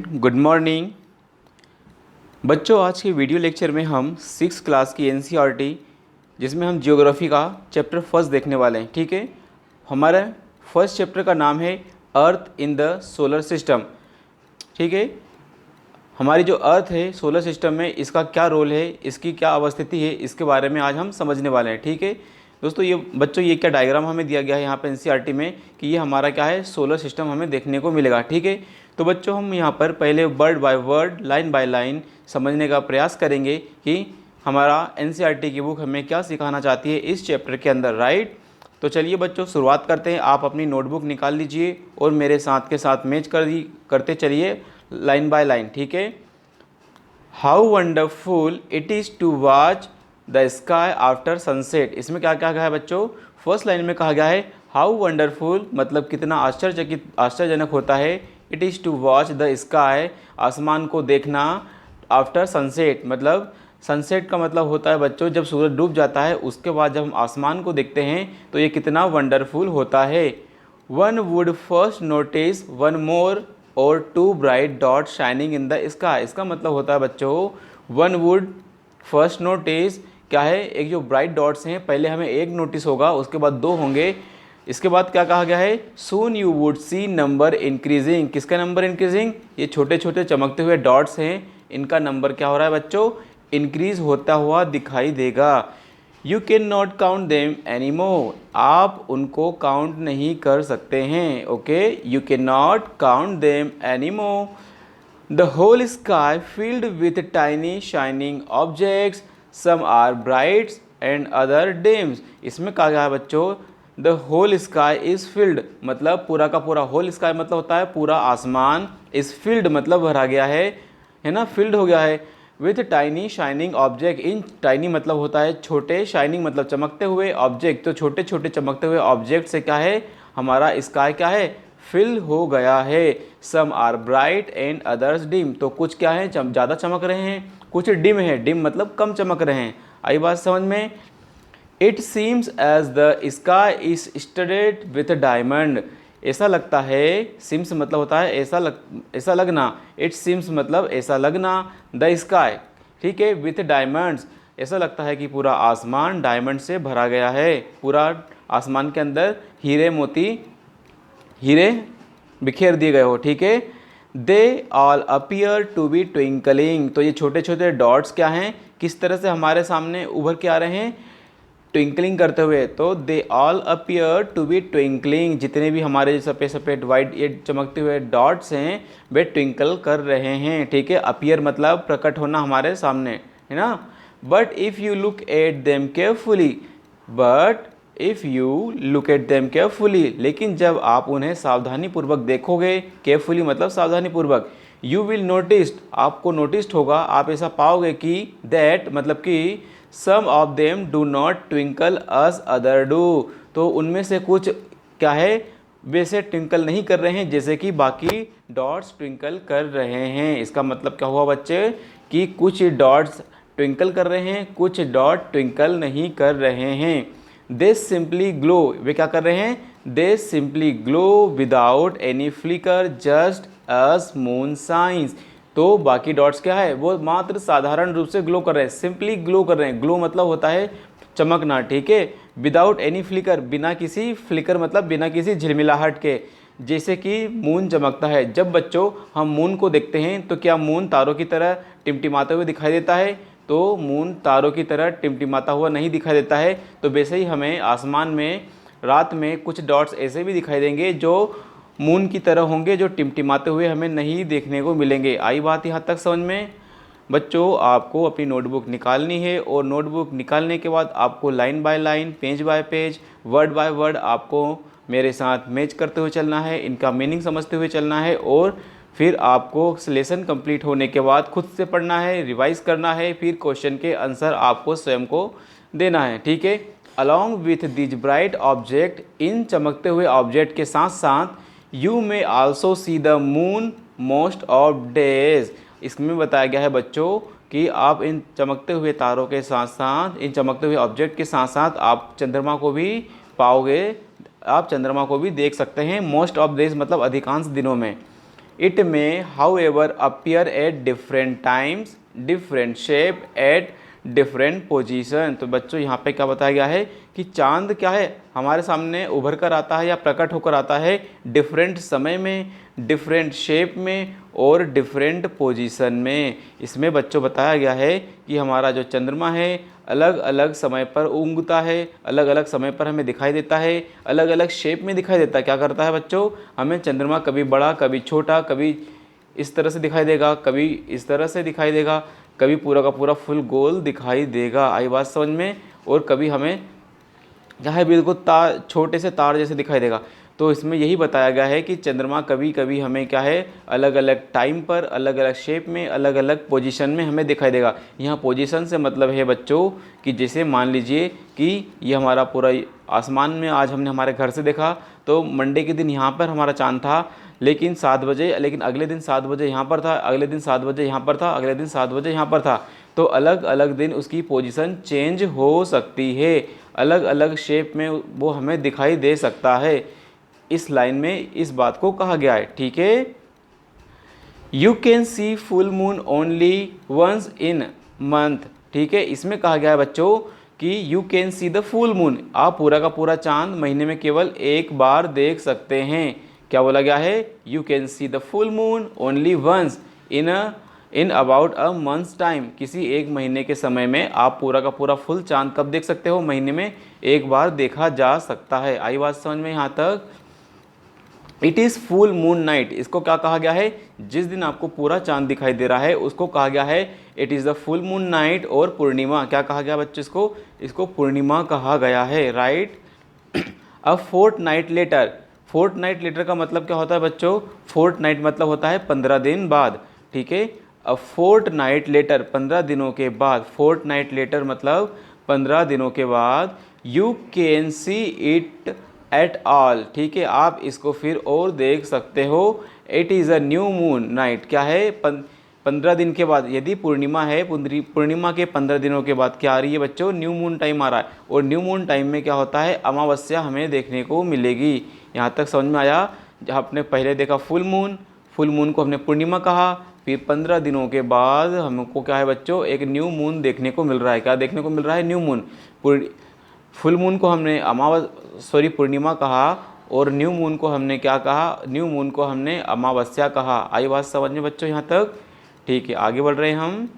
Good morning बच्चों। आज के वीडियो लेक्चर में हम 6th क्लास की एनसीईआरटी जिसमें हम जियोग्राफी का चैप्टर फर्स्ट देखने वाले हैं। ठीक है, हमारा फर्स्ट चैप्टर का नाम है अर्थ इन द सोलर सिस्टम। ठीक है, हमारी जो अर्थ है सोलर सिस्टम में इसका क्या रोल है, इसकी क्या अवस्थिति है, इसके बारे में आज हम समझने वाले हैं। ठीक है दोस्तों, ये बच्चों ये क्या डायग्राम हमें दिया गया है यहाँ पे एनसीईआरटी में कि ये हमारा क्या है सोलर सिस्टम हमें देखने को मिलेगा। ठीक है, तो बच्चों हम यहाँ पर पहले word by word line by line समझने का प्रयास करेंगे कि हमारा एनसीईआरटी की बुक हमें क्या सिखाना चाहती है इस चैप्टर के अंदर। राइट, तो चलिए बच्चों शुरुआत करते हैं। आप अपनी नोटबुक निकाल लीजिए और मेरे साथ के साथ मैच करते चलिए लाइन बाय लाइन। ठीक है, how wonderful it is to watch the sky after sunset. इसमें क्या क्या है बच्चों, फर्स्ट लाइन में कहा गया है हाउ वंडरफुल मतलब कितना आश्चर्यजनक होता है, it is to watch the sky आसमान को देखना, आफ्टर सनसेट मतलब सनसेट का मतलब होता है बच्चों जब सूरज डूब जाता है उसके बाद जब हम आसमान को देखते हैं तो ये कितना वंडरफुल होता है। One would first notice one more और two bright dot shining in the sky. इसका मतलब होता है बच्चों वन वुड फर्स्ट नोटिस क्या है, एक जो ब्राइट डॉट्स हैं पहले हमें एक नोटिस होगा उसके बाद दो होंगे, इसके बाद क्या कहा गया है soon you would see number increasing. किसका नंबर इंक्रीजिंग, ये छोटे छोटे चमकते हुए डॉट्स हैं इनका नंबर क्या हो रहा है बच्चों इंक्रीज होता हुआ दिखाई देगा। You can not count them any more, आप उनको काउंट नहीं कर सकते हैं। Okay, you can not count them any more. The whole sky field with tiny shining objects, some are bright and other dims. इसमें कहा गया है बच्चों the whole sky is field मतलब पूरा का पूरा, होल स्काई मतलब होता है पूरा आसमान, इस फील्ड मतलब भरा गया है ना, फील्ड हो गया है with tiny shining object. In tiny मतलब होता है छोटे, शाइनिंग मतलब चमकते हुए, ऑब्जेक्ट तो छोटे छोटे चमकते हुए ऑब्जेक्ट से क्या है हमारा स्काई क्या है फिल हो गया है। Some are bright and others dim, तो कुछ क्या है ज़्यादा चमक रहे हैं, कुछ डिम है, डिम मतलब कम चमक रहे हैं। आई बात समझ में। It seems as the sky is studded with diamond. ऐसा लगता है, सिम्स मतलब होता है ऐसा लगना, इट सीम्स मतलब ऐसा लगना, द स्काई ठीक है विथ डायमंड्स ऐसा लगता है कि पूरा आसमान डायमंड से भरा गया है, पूरा आसमान के अंदर हीरे मोती हीरे बिखेर दिए गए हो। ठीक है, they all appear to be twinkling, तो ये छोटे छोटे डॉट्स क्या हैं किस तरह से हमारे सामने उभर के आ रहे हैं ट्विंकलिंग करते हुए, तो they all appear to be twinkling, जितने भी हमारे सफ़ेद सफ़ेद वाइट ये चमकते हुए डॉट्स हैं वे ट्विंकल कर रहे हैं। ठीक है, अपीयर मतलब प्रकट होना हमारे सामने, है ना। But if you look at them carefully, लेकिन जब आप उन्हें सावधानी पूर्वक देखोगे, केयरफुली मतलब सावधानी पूर्वक, यू विल नोटिस आपको नोटिस्ड होगा, आप ऐसा पाओगे कि दैट मतलब कि some of them do not twinkle as other do, तो उनमें से कुछ क्या है वैसे ट्विंकल नहीं कर रहे हैं जैसे कि बाकी डॉट्स ट्विंकल कर रहे हैं। इसका मतलब क्या हुआ बच्चे कि कुछ डॉट्स ट्विंकल कर रहे हैं, कुछ डॉट ट्विंकल नहीं कर रहे हैं। दे सिंपली ग्लो, वे क्या कर रहे हैं, they simply glow without any flicker just as moon shines, तो बाकी डॉट्स क्या है वो मात्र साधारण रूप से ग्लो कर रहे हैं, सिंपली ग्लो कर रहे हैं। ग्लो मतलब होता है चमकना। ठीक है, विदाउट एनी फ्लिकर बिना किसी फ्लिकर मतलब बिना किसी झिलमिलाहट के, जैसे कि मून चमकता है। जब बच्चों हम मून को देखते हैं तो क्या मून तारों की तरह टिमटिमाते हुए दिखाई देता है, तो मून तारों की तरह टिमटिमाता हुआ नहीं दिखाई देता है। तो वैसे ही हमें आसमान में रात में कुछ डॉट्स ऐसे भी दिखाई देंगे जो मून की तरह होंगे, जो टिमटिमाते हुए हमें नहीं देखने को मिलेंगे। आई बात यहाँ तक समझ में। बच्चों आपको अपनी नोटबुक निकालनी है और नोटबुक निकालने के बाद आपको line by line, page bye page, word by word आपको मेरे साथ मैच करते हुए चलना है, इनका मीनिंग समझते हुए चलना है और फिर आपको लेसन कंप्लीट होने के बाद खुद से पढ़ना है, रिवाइज करना है, फिर क्वेश्चन के आंसर आपको स्वयं को देना है। ठीक है, along with these bright object, इन चमकते हुए ऑब्जेक्ट के साथ साथ you may also see the moon most of days. इसमें बताया गया है बच्चों कि आप इन चमकते हुए तारों के साथ साथ, इन चमकते हुए ऑब्जेक्ट के साथ साथ आप चंद्रमा को भी पाओगे, आप चंद्रमा को भी देख सकते हैं मोस्ट ऑफ डेज मतलब अधिकांश दिनों में। इट में how ever appear at different times, different shape at different position. तो बच्चों यहाँ पे क्या बताया गया है कि चांद क्या है, हमारे सामने उभर कर आता है या प्रकट होकर आता है डिफरेंट समय में, डिफरेंट शेप में और डिफरेंट पोजीशन में। इसमें बच्चों बताया गया है कि हमारा जो चंद्रमा है अलग अलग समय पर उगता है, अलग अलग समय पर हमें दिखाई देता है, अलग अलग शेप में दिखाई देता है। क्या करता है बच्चों, हमें चंद्रमा कभी बड़ा, कभी छोटा, कभी इस तरह से दिखाई देगा, कभी इस तरह से दिखाई देगा, कभी पूरा का पूरा फुल गोल दिखाई देगा। आई बात समझ में। और कभी हमें क्या है, बिल्कुल तार, छोटे से तार जैसे दिखाई देगा। तो इसमें यही बताया गया है कि चंद्रमा कभी कभी हमें क्या है, अलग अलग टाइम पर, अलग अलग शेप में, अलग अलग पोजीशन में हमें दिखाई देगा। यहाँ पोजीशन से मतलब है बच्चों कि जैसे मान लीजिए कि ये हमारा पूरा आसमान में आज हमने हमारे घर से देखा, तो मंडे के दिन यहाँ पर हमारा चांद था, लेकिन 7 बजे, लेकिन अगले दिन 7 बजे यहाँ पर था, अगले दिन 7 बजे यहाँ पर था, अगले दिन 7 बजे यहाँ पर था। तो अलग अलग दिन उसकी पोजीशन चेंज हो सकती है, अलग अलग शेप में वो हमें दिखाई दे सकता है। इस लाइन में इस बात को कहा गया है, ठीक है। You can see full moon only once in month, ठीक है। इसमें कहा गया है बच्चों कि you can see the full moon, आप पूरा का पूरा चांद महीने में केवल एक बार देख सकते हैं। क्या बोला गया है, you can see the full moon only once in about a month's time, किसी एक महीने के समय में आप पूरा का पूरा फुल चांद कब देख सकते हो, महीने में एक बार देखा जा सकता है। आई बात समझ में यहाँ तक। It is full moon night, इसको क्या कहा गया है, जिस दिन आपको पूरा चांद दिखाई दे रहा है उसको कहा गया है it is the full moon night. और पूर्णिमा क्या कहा गया बच्चों, इसको पूर्णिमा कहा गया है, right. A fortnight later, fortnight later का मतलब क्या होता है बच्चों, फोर्ट नाइट मतलब होता है 15 दिन बाद, ठीक है। अ फोर्ट नाइट लेटर 15 दिनों के बाद, फोर्ट नाइट लेटर मतलब 15 दिनों के बाद, you can see it at all, ठीक है, आप इसको फिर और देख सकते हो। It is a new moon night, क्या है, 15 दिन के बाद, यदि पूर्णिमा है, पूर्णिमा के 15 दिनों के बाद क्या आ रही है बच्चों, न्यू मून टाइम आ रहा है। और न्यू मून टाइम में क्या होता है, अमावस्या हमें देखने को मिलेगी। यहाँ तक समझ में आया। जहाँ आपने पहले देखा फुल मून, फुल मून को हमने पूर्णिमा कहा, फिर 15 दिनों के बाद हमको क्या है बच्चों, एक न्यू मून देखने को मिल रहा है। क्या देखने को मिल रहा है, न्यू मून। फुल मून को हमने पूर्णिमा कहा, और न्यू मून को हमने क्या कहा, न्यू मून को हमने अमावस्या कहा। आई बात समझ में बच्चों यहाँ तक, ठीक है। आगे बढ़ रहे हैं हम।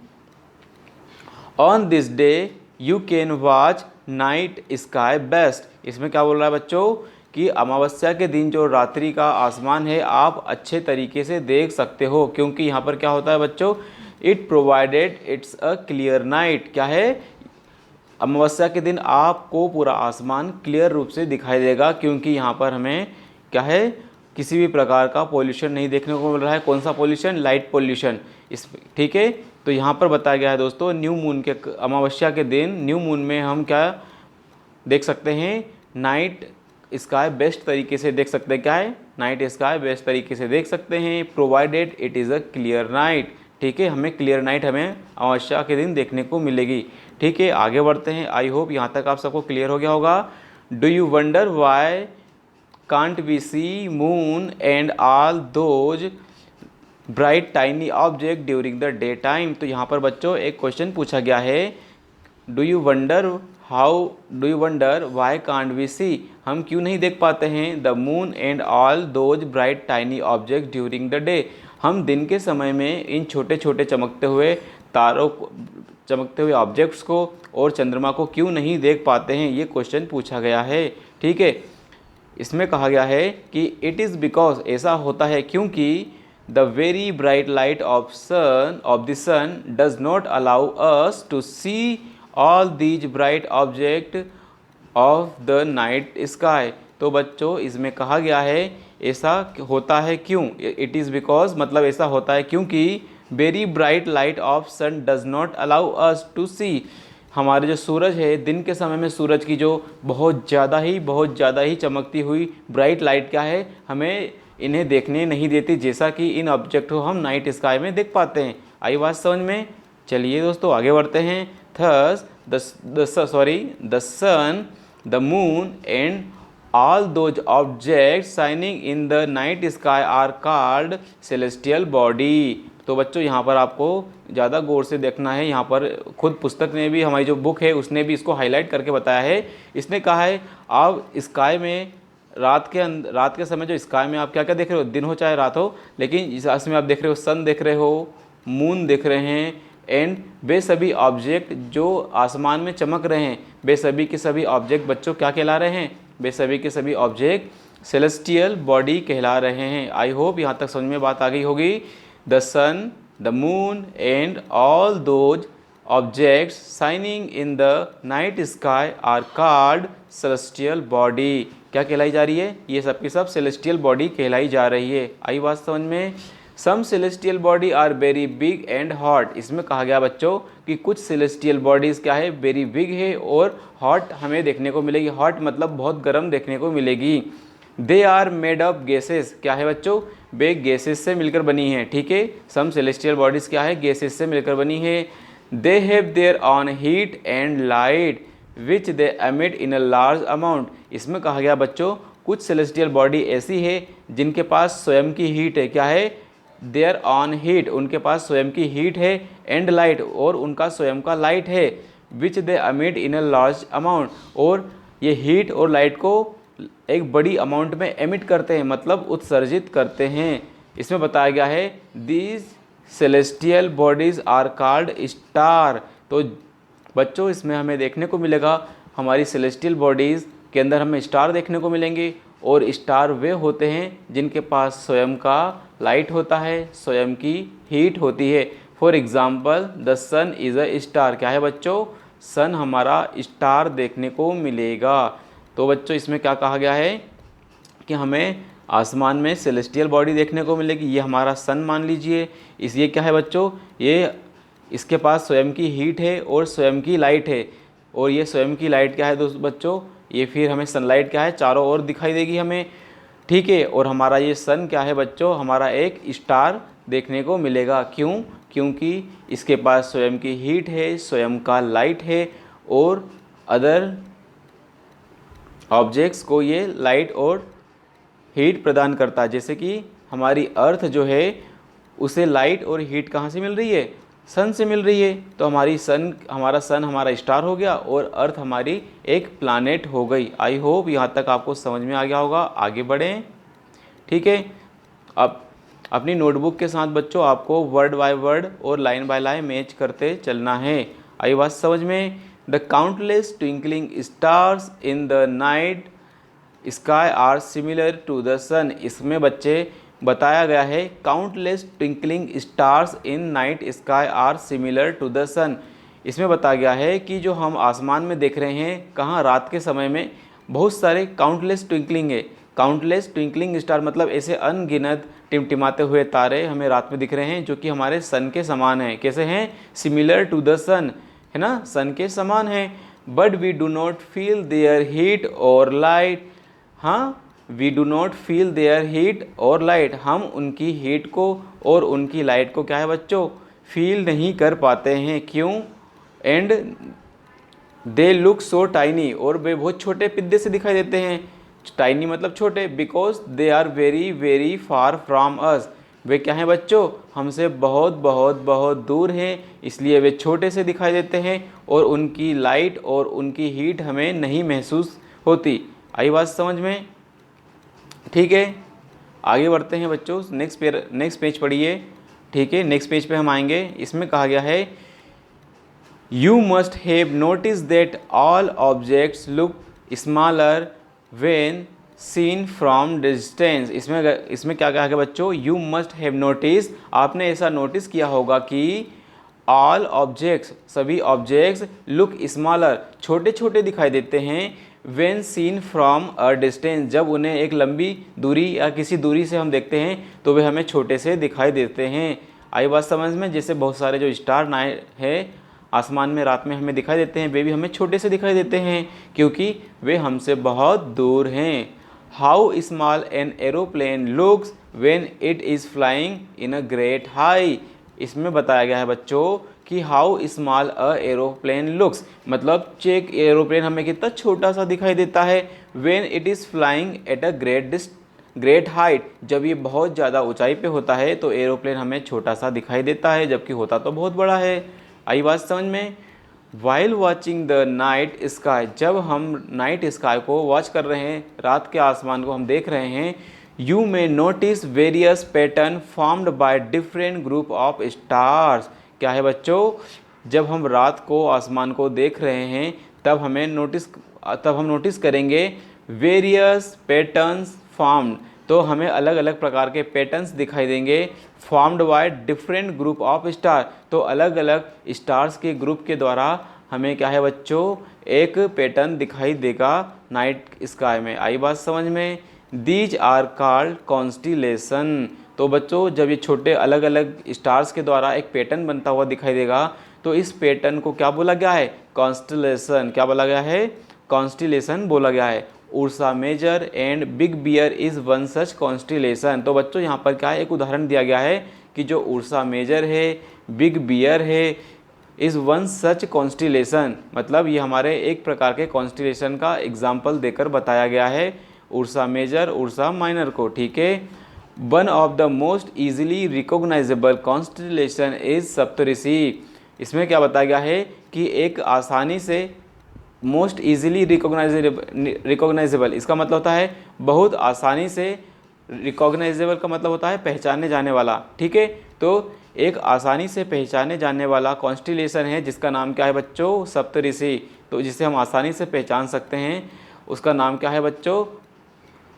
On this day you can watch night sky best, इसमें क्या बोल रहा है बच्चों कि अमावस्या के दिन जो रात्रि का आसमान है आप अच्छे तरीके से देख सकते हो, क्योंकि यहाँ पर क्या होता है बच्चों, it provided it's a clear night, क्या है, अमावस्या के दिन आपको पूरा आसमान क्लियर रूप से दिखाई देगा, क्योंकि यहाँ पर हमें क्या है, किसी भी प्रकार का पॉल्यूशन नहीं देखने को मिल रहा है। कौन सा पॉल्यूशन, लाइट पॉल्यूशन, इस, ठीक है। तो यहाँ पर बताया गया है दोस्तों, न्यू मून के, अमावस्या के दिन न्यू मून में हम क्या देख सकते हैं, नाइट स्काई बेस्ट तरीके से देख सकते हैं। क्या है, नाइट स्काई बेस्ट तरीके से देख सकते हैं, provided it is a clear night, ठीक है। हमें क्लियर नाइट हमें अमावस्या के दिन देखने को मिलेगी, ठीक है। आगे बढ़ते हैं। आई होप यहाँ तक आप सबको क्लियर हो गया होगा। Do you wonder why can't we see moon and all those bright tiny object during the day time. तो यहाँ पर बच्चों एक क्वेश्चन पूछा गया है, do you wonder why can't we see, हम क्यों नहीं देख पाते हैं the moon and all those bright tiny object during the day, हम दिन के समय में इन छोटे छोटे चमकते हुए तारों को, चमकते हुए ऑब्जेक्ट्स को और चंद्रमा को क्यों नहीं देख पाते हैं, ये क्वेश्चन पूछा गया है, ठीक है। इसमें कहा गया है कि इट इज़ बिकॉज, ऐसा होता है क्योंकि the very bright light of the sun does not allow us to see all these bright object of the night sky. तो बच्चों इसमें कहा गया है ऐसा होता है क्यों, इट इज़ बिकॉज मतलब ऐसा होता है क्योंकि very bright light of sun does not allow us to see, हमारे जो सूरज है दिन के समय में सूरज की जो बहुत ज़्यादा ही चमकती हुई ब्राइट लाइट क्या है, हमें इन्हें देखने नहीं देती, जैसा कि इन ऑब्जेक्ट को हम नाइट स्काई में देख पाते हैं। आई बात समझ में। चलिए दोस्तों आगे बढ़ते हैं। Thus the sun, the moon and all those objects shining in the night sky are called celestial body. तो बच्चों यहाँ पर आपको ज़्यादा गौर से देखना है। यहाँ पर खुद पुस्तक ने भी, हमारी जो बुक है उसने भी इसको हाईलाइट करके बताया है। इसने कहा है आप स्काई में रात के समय जो स्काई में आप क्या क्या देख रहे हो, दिन हो चाहे रात हो, लेकिन इसमें आप देख रहे हो सन देख रहे हो, मून देख रहे हैं, एंड वे सभी ऑब्जेक्ट जो आसमान में चमक रहे हैं, वे सभी के सभी ऑब्जेक्ट बच्चों क्या कहला रहे हैं, वे सभी के सभी ऑब्जेक्ट सेलेस्टियल बॉडी कहला रहे हैं। आई होप यहाँ तक समझ में बात आ गई होगी। The sun, the moon and all those objects shining in the night sky are called celestial body. क्या कहलाई जा रही है, ये सब की सब सेलेस्टियल बॉडी कहलाई जा रही है। आई बात समझ में। Some celestial body are very big and hot. इसमें कहा गया बच्चों कि कुछ सेलेस्टियल बॉडीज़ क्या है, वेरी बिग है और हॉट हमें देखने को मिलेगी। हॉट मतलब बहुत गर्म देखने को मिलेगी। They are made of gases. क्या है बच्चों, वे गैसेस से मिलकर बनी है। ठीक है, सम सेलेस्टियल बॉडीज़ क्या है, गैसेस से मिलकर बनी है। They have their own heat and light which they emit in a large amount. इसमें कहा गया बच्चों कुछ सेलेस्टियल बॉडी ऐसी है जिनके पास स्वयं की हीट है। क्या है, देयर ऑन हीट, उनके पास स्वयं की हीट है, एंड लाइट, और उनका स्वयं का लाइट है, which they emit in a large amount, और ये हीट और लाइट को एक बड़ी अमाउंट में एमिट करते हैं, मतलब उत्सर्जित करते हैं। इसमें बताया गया है these celestial bodies are called star. तो बच्चों इसमें हमें देखने को मिलेगा हमारी सेलेस्टियल बॉडीज़ के अंदर हमें स्टार देखने को मिलेंगे, और स्टार वे होते हैं जिनके पास स्वयं का लाइट होता है, स्वयं की हीट होती है। For example the sun is a star. क्या है बच्चों, सन हमारा स्टार देखने को मिलेगा। तो बच्चों इसमें क्या कहा गया है कि हमें आसमान में सेलेस्टियल बॉडी देखने को मिलेगी। ये हमारा सन मान लीजिए। ये क्या है बच्चों, ये इसके पास स्वयं की हीट है और स्वयं की लाइट है, और ये स्वयं की लाइट क्या है दोस्तों बच्चों, ये फिर हमें सनलाइट क्या है चारों ओर दिखाई देगी हमें। ठीक है, और हमारा ये सन क्या है बच्चों, हमारा एक स्टार देखने को मिलेगा। क्यों, क्योंकि इसके पास स्वयं की हीट है, स्वयं का लाइट है, और अदर ऑब्जेक्ट्स को ये लाइट और हीट प्रदान करता है। जैसे कि हमारी अर्थ जो है उसे लाइट और हीट कहाँ से मिल रही है, सन से मिल रही है। तो हमारा सन हमारा स्टार हो गया और अर्थ हमारी एक प्लैनेट हो गई। आई होप यहाँ तक आपको समझ में आ गया होगा। आगे बढ़ें। ठीक है, अब अपनी नोटबुक के साथ बच्चों आपको वर्ड बाय वर्ड और लाइन बाय लाइन मैच करते चलना है। आई बात समझ में। The countless twinkling stars in the night sky are similar to the sun. इसमें बच्चे बताया गया है countless twinkling stars in night sky are similar to the sun. इसमें बताया गया है कि जो हम आसमान में देख रहे हैं, कहाँ, रात के समय में बहुत सारे काउंटलेस ट्विंकलिंग है। काउंटलेस ट्विंकलिंग स्टार मतलब ऐसे अनगिनत टिमटिमाते हुए तारे हमें रात में दिख रहे हैं जो कि हमारे सन के समान हैं। कैसे हैं, सिमिलर टू द सन, है ना, सन के समान हैं। But we do not feel their heat और लाइट। हाँ, we do not feel their heat और लाइट, हम उनकी हीट को और उनकी लाइट को क्या है बच्चों, फील नहीं कर पाते हैं। क्यों, and they look so tiny, और वे बहुत छोटे पिद्दे से दिखाई देते हैं। टाइनी मतलब छोटे, because they are very very far from us. वे क्या हैं बच्चों, हमसे बहुत बहुत बहुत दूर हैं, इसलिए वे छोटे से दिखाई देते हैं और उनकी लाइट और उनकी हीट हमें नहीं महसूस होती। आई बात समझ में। ठीक है, आगे बढ़ते हैं बच्चों। नेक्स्ट पेज पढ़िए। ठीक है, नेक्स्ट पेज पे हम आएंगे। इसमें कहा गया है you must have notice that all objects look smaller when seen from distance. इसमें क्या कहा गया बच्चों, यू मस्ट हैव नोटिस, आपने ऐसा नोटिस किया होगा कि ऑल ऑब्जेक्ट्स, सभी ऑब्जेक्ट्स, लुक स्मॉलर, छोटे छोटे दिखाई देते हैं, when seen from a distance, जब उन्हें एक लंबी दूरी या किसी दूरी से हम देखते हैं तो वे हमें छोटे से दिखाई देते हैं। आई बात समझ में। जैसे बहुत सारे जो स्टार नाइट है आसमान में रात में हमें दिखाई देते हैं, वे भी हमें छोटे से दिखाई देते हैं क्योंकि वे हमसे बहुत दूर हैं। How small an aeroplane looks when it is flying in a great high. इसमें बताया गया है बच्चों कि how small a aeroplane looks, मतलब चेक एरोप्लेन हमें कितना छोटा सा दिखाई देता है when it is flying at a great height, जब ये बहुत ज़्यादा ऊंचाई पे होता है तो एरोप्लेन हमें छोटा सा दिखाई देता है, जबकि होता तो बहुत बड़ा है। आई बात समझ में। While watching the night sky, जब हम नाइट स्काई को वॉच कर रहे हैं, रात के आसमान को हम देख रहे हैं, you may notice various pattern formed by different group of stars. क्या है बच्चों, जब हम रात को आसमान को देख रहे हैं तब हम नोटिस करेंगे वेरियस पैटर्न्स फॉर्म्ड, तो हमें अलग अलग प्रकार के पैटर्न्स दिखाई देंगे। Formed by different group of star, तो अलग अलग स्टार्स के ग्रुप के द्वारा हमें क्या है बच्चों, एक पैटर्न दिखाई देगा नाइट स्काई में। आई बात समझ में। दीज आर कॉल्ड कॉन्स्टिलेशन, तो बच्चों जब ये छोटे अलग अलग स्टार्स के द्वारा एक पैटर्न बनता हुआ दिखाई देगा तो इस पैटर्न को क्या बोला गया है, कॉन्स्टिलेशन। क्या बोला गया है, कॉन्स्टिलेशन बोला गया है। Ursa Major and Big Bear is one such constellation, तो बच्चों यहाँ पर क्या है, एक उदाहरण दिया गया है कि जो उर्सा मेजर है, बिग बियर है, इज़ वन सच कॉन्स्टिलेशन, मतलब ये हमारे एक प्रकार के कॉन्स्टिलेशन का एग्जाम्पल देकर बताया गया है उर्सा मेजर उर्सा माइनर को। ठीक है। One of the most easily recognisable constellation is Saptarishi, इसमें क्या बताया गया है कि एक आसानी से मोस्ट ईजिली रिकॉग्नाइजेबल, इसका मतलब होता है बहुत आसानी से, रिकॉग्नाइजेबल का मतलब होता है पहचाने जाने वाला। ठीक है, तो एक आसानी से पहचाने जाने वाला कॉन्स्टिलेशन है जिसका नाम क्या है बच्चों, सप्तऋषि। तो जिसे हम आसानी से पहचान सकते हैं उसका नाम क्या है बच्चों,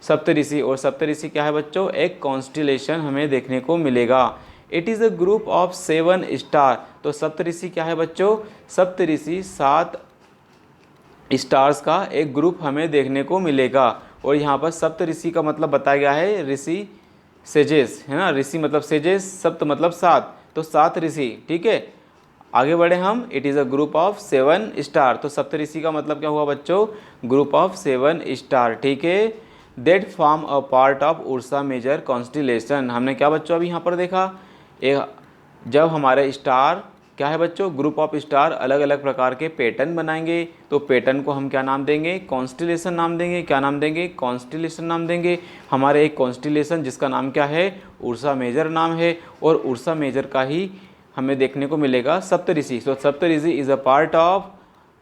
सप्तऋषि। और सप्तऋषि क्या है बच्चों, एक कॉन्स्टिलेशन हमें देखने को मिलेगा। It is a group of 7 star, तो सप्तऋषि क्या है बच्चों, सप्तऋषि 7 स्टार्स का एक ग्रुप हमें देखने को मिलेगा। और यहाँ पर सप्तऋषि का मतलब बताया गया है ऋषि सेजेस, है ना, ऋषि मतलब सेजेस, सप्त मतलब 7, तो 7 ऋषि। ठीक है, आगे बढ़े हम। It is a group of 7 star, तो सप्तऋषि का मतलब क्या हुआ बच्चों, ग्रुप ऑफ 7 स्टार। ठीक है, that form a part of Ursa Major constellation. हमने क्या बच्चों अभी यहाँ पर देखा, जब हमारे स्टार क्या है बच्चों, ग्रुप ऑफ स्टार अलग अलग प्रकार के पैटर्न बनाएंगे तो पैटर्न को हम क्या नाम देंगे, कॉन्स्टिलेशन नाम देंगे। क्या नाम देंगे, कॉन्स्टिलेशन नाम देंगे। हमारे एक कॉन्स्टिलेशन जिसका नाम क्या है, उर्सा मेजर नाम है, और उर्सा मेजर का ही हमें देखने को मिलेगा सप्तऋषि। तो Saptarishi is a part of,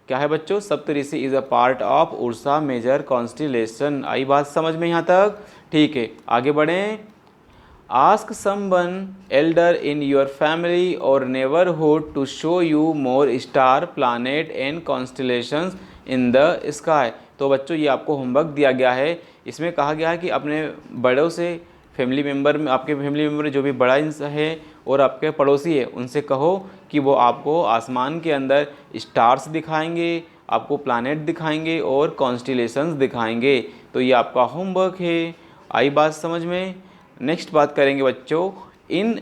क्या है बच्चों, Saptarishi is a part of Ursa Major constellation. आई बात समझ में यहाँ तक। ठीक है, आगे बढ़ें। Ask someone elder in your family or neighborhood to show you more star, planet and constellations in the sky। तो बच्चों ये आपको होमवर्क दिया गया है, इसमें कहा गया है कि अपने बड़ों से, फैमिली मेम्बर में, आपके फैमिली मेम्बर में जो भी बड़ा इंसान है और आपके पड़ोसी है उनसे कहो कि वो आपको आसमान के अंदर स्टार्स दिखाएंगे, आपको प्लानेट दिखाएंगे और कॉन्स्टिलेशंस दिखाएंगे। तो ये आपका होमवर्क है। आई बात समझ में। नेक्स्ट बात करेंगे बच्चों, इन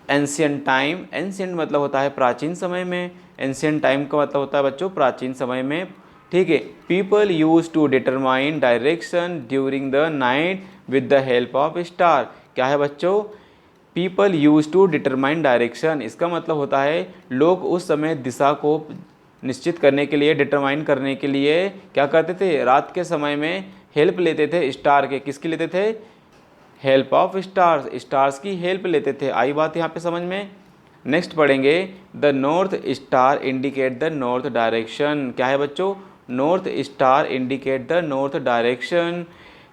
एंशियंट टाइम, एंशियंट मतलब होता है प्राचीन समय में, एंशियंट टाइम का मतलब होता है बच्चों प्राचीन समय में। ठीक है, people use to determine direction during the night with the help of star. क्या है बच्चों, people use to determine direction, इसका मतलब होता है लोग उस समय दिशा को निश्चित करने के लिए, डिटरमाइन करने के लिए क्या करते थे, रात के समय में हेल्प लेते थे स्टार के। किसकी लेते थे, हेल्प ऑफ स्टार्स, स्टार्स की हेल्प लेते थे। आई बात यहाँ पे समझ में। नेक्स्ट पढ़ेंगे, the North Star indicate the north direction. क्या है बच्चों, North Star indicate the north direction.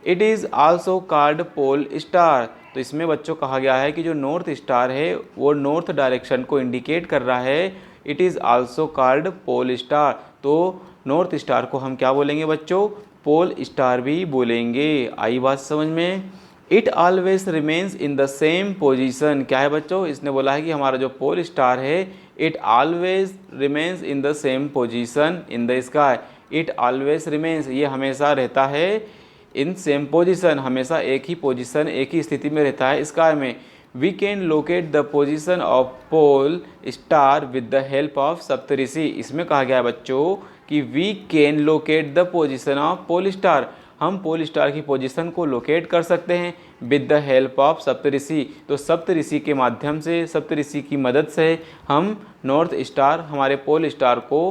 It is also called pole star, तो इसमें बच्चों कहा गया है कि जो नॉर्थ स्टार है वो नॉर्थ डायरेक्शन को इंडिकेट कर रहा है। It is also called pole star, तो नॉर्थ स्टार को हम क्या बोलेंगे बच्चों, पोल स्टार भी बोलेंगे। आई बात समझ में। It always remains in the same position. क्या है बच्चों, इसने बोला है कि हमारा जो पोल स्टार है it always remains in the same position in the sky. It always remains, ये हमेशा रहता है इन सेम पोजिशन, हमेशा एक ही पोजिशन, एक ही स्थिति में रहता है स्काई में। We can locate the position of pole star with the help of Saptarishi. इसमें कहा गया है बच्चों कि we can locate the position of pole star, हम पोल स्टार की पोजीशन को लोकेट कर सकते हैं with the help of Saptarishi. तो सप्तऋषि के माध्यम से, सप्तऋषि की मदद से हम नॉर्थ स्टार, हमारे पोल स्टार को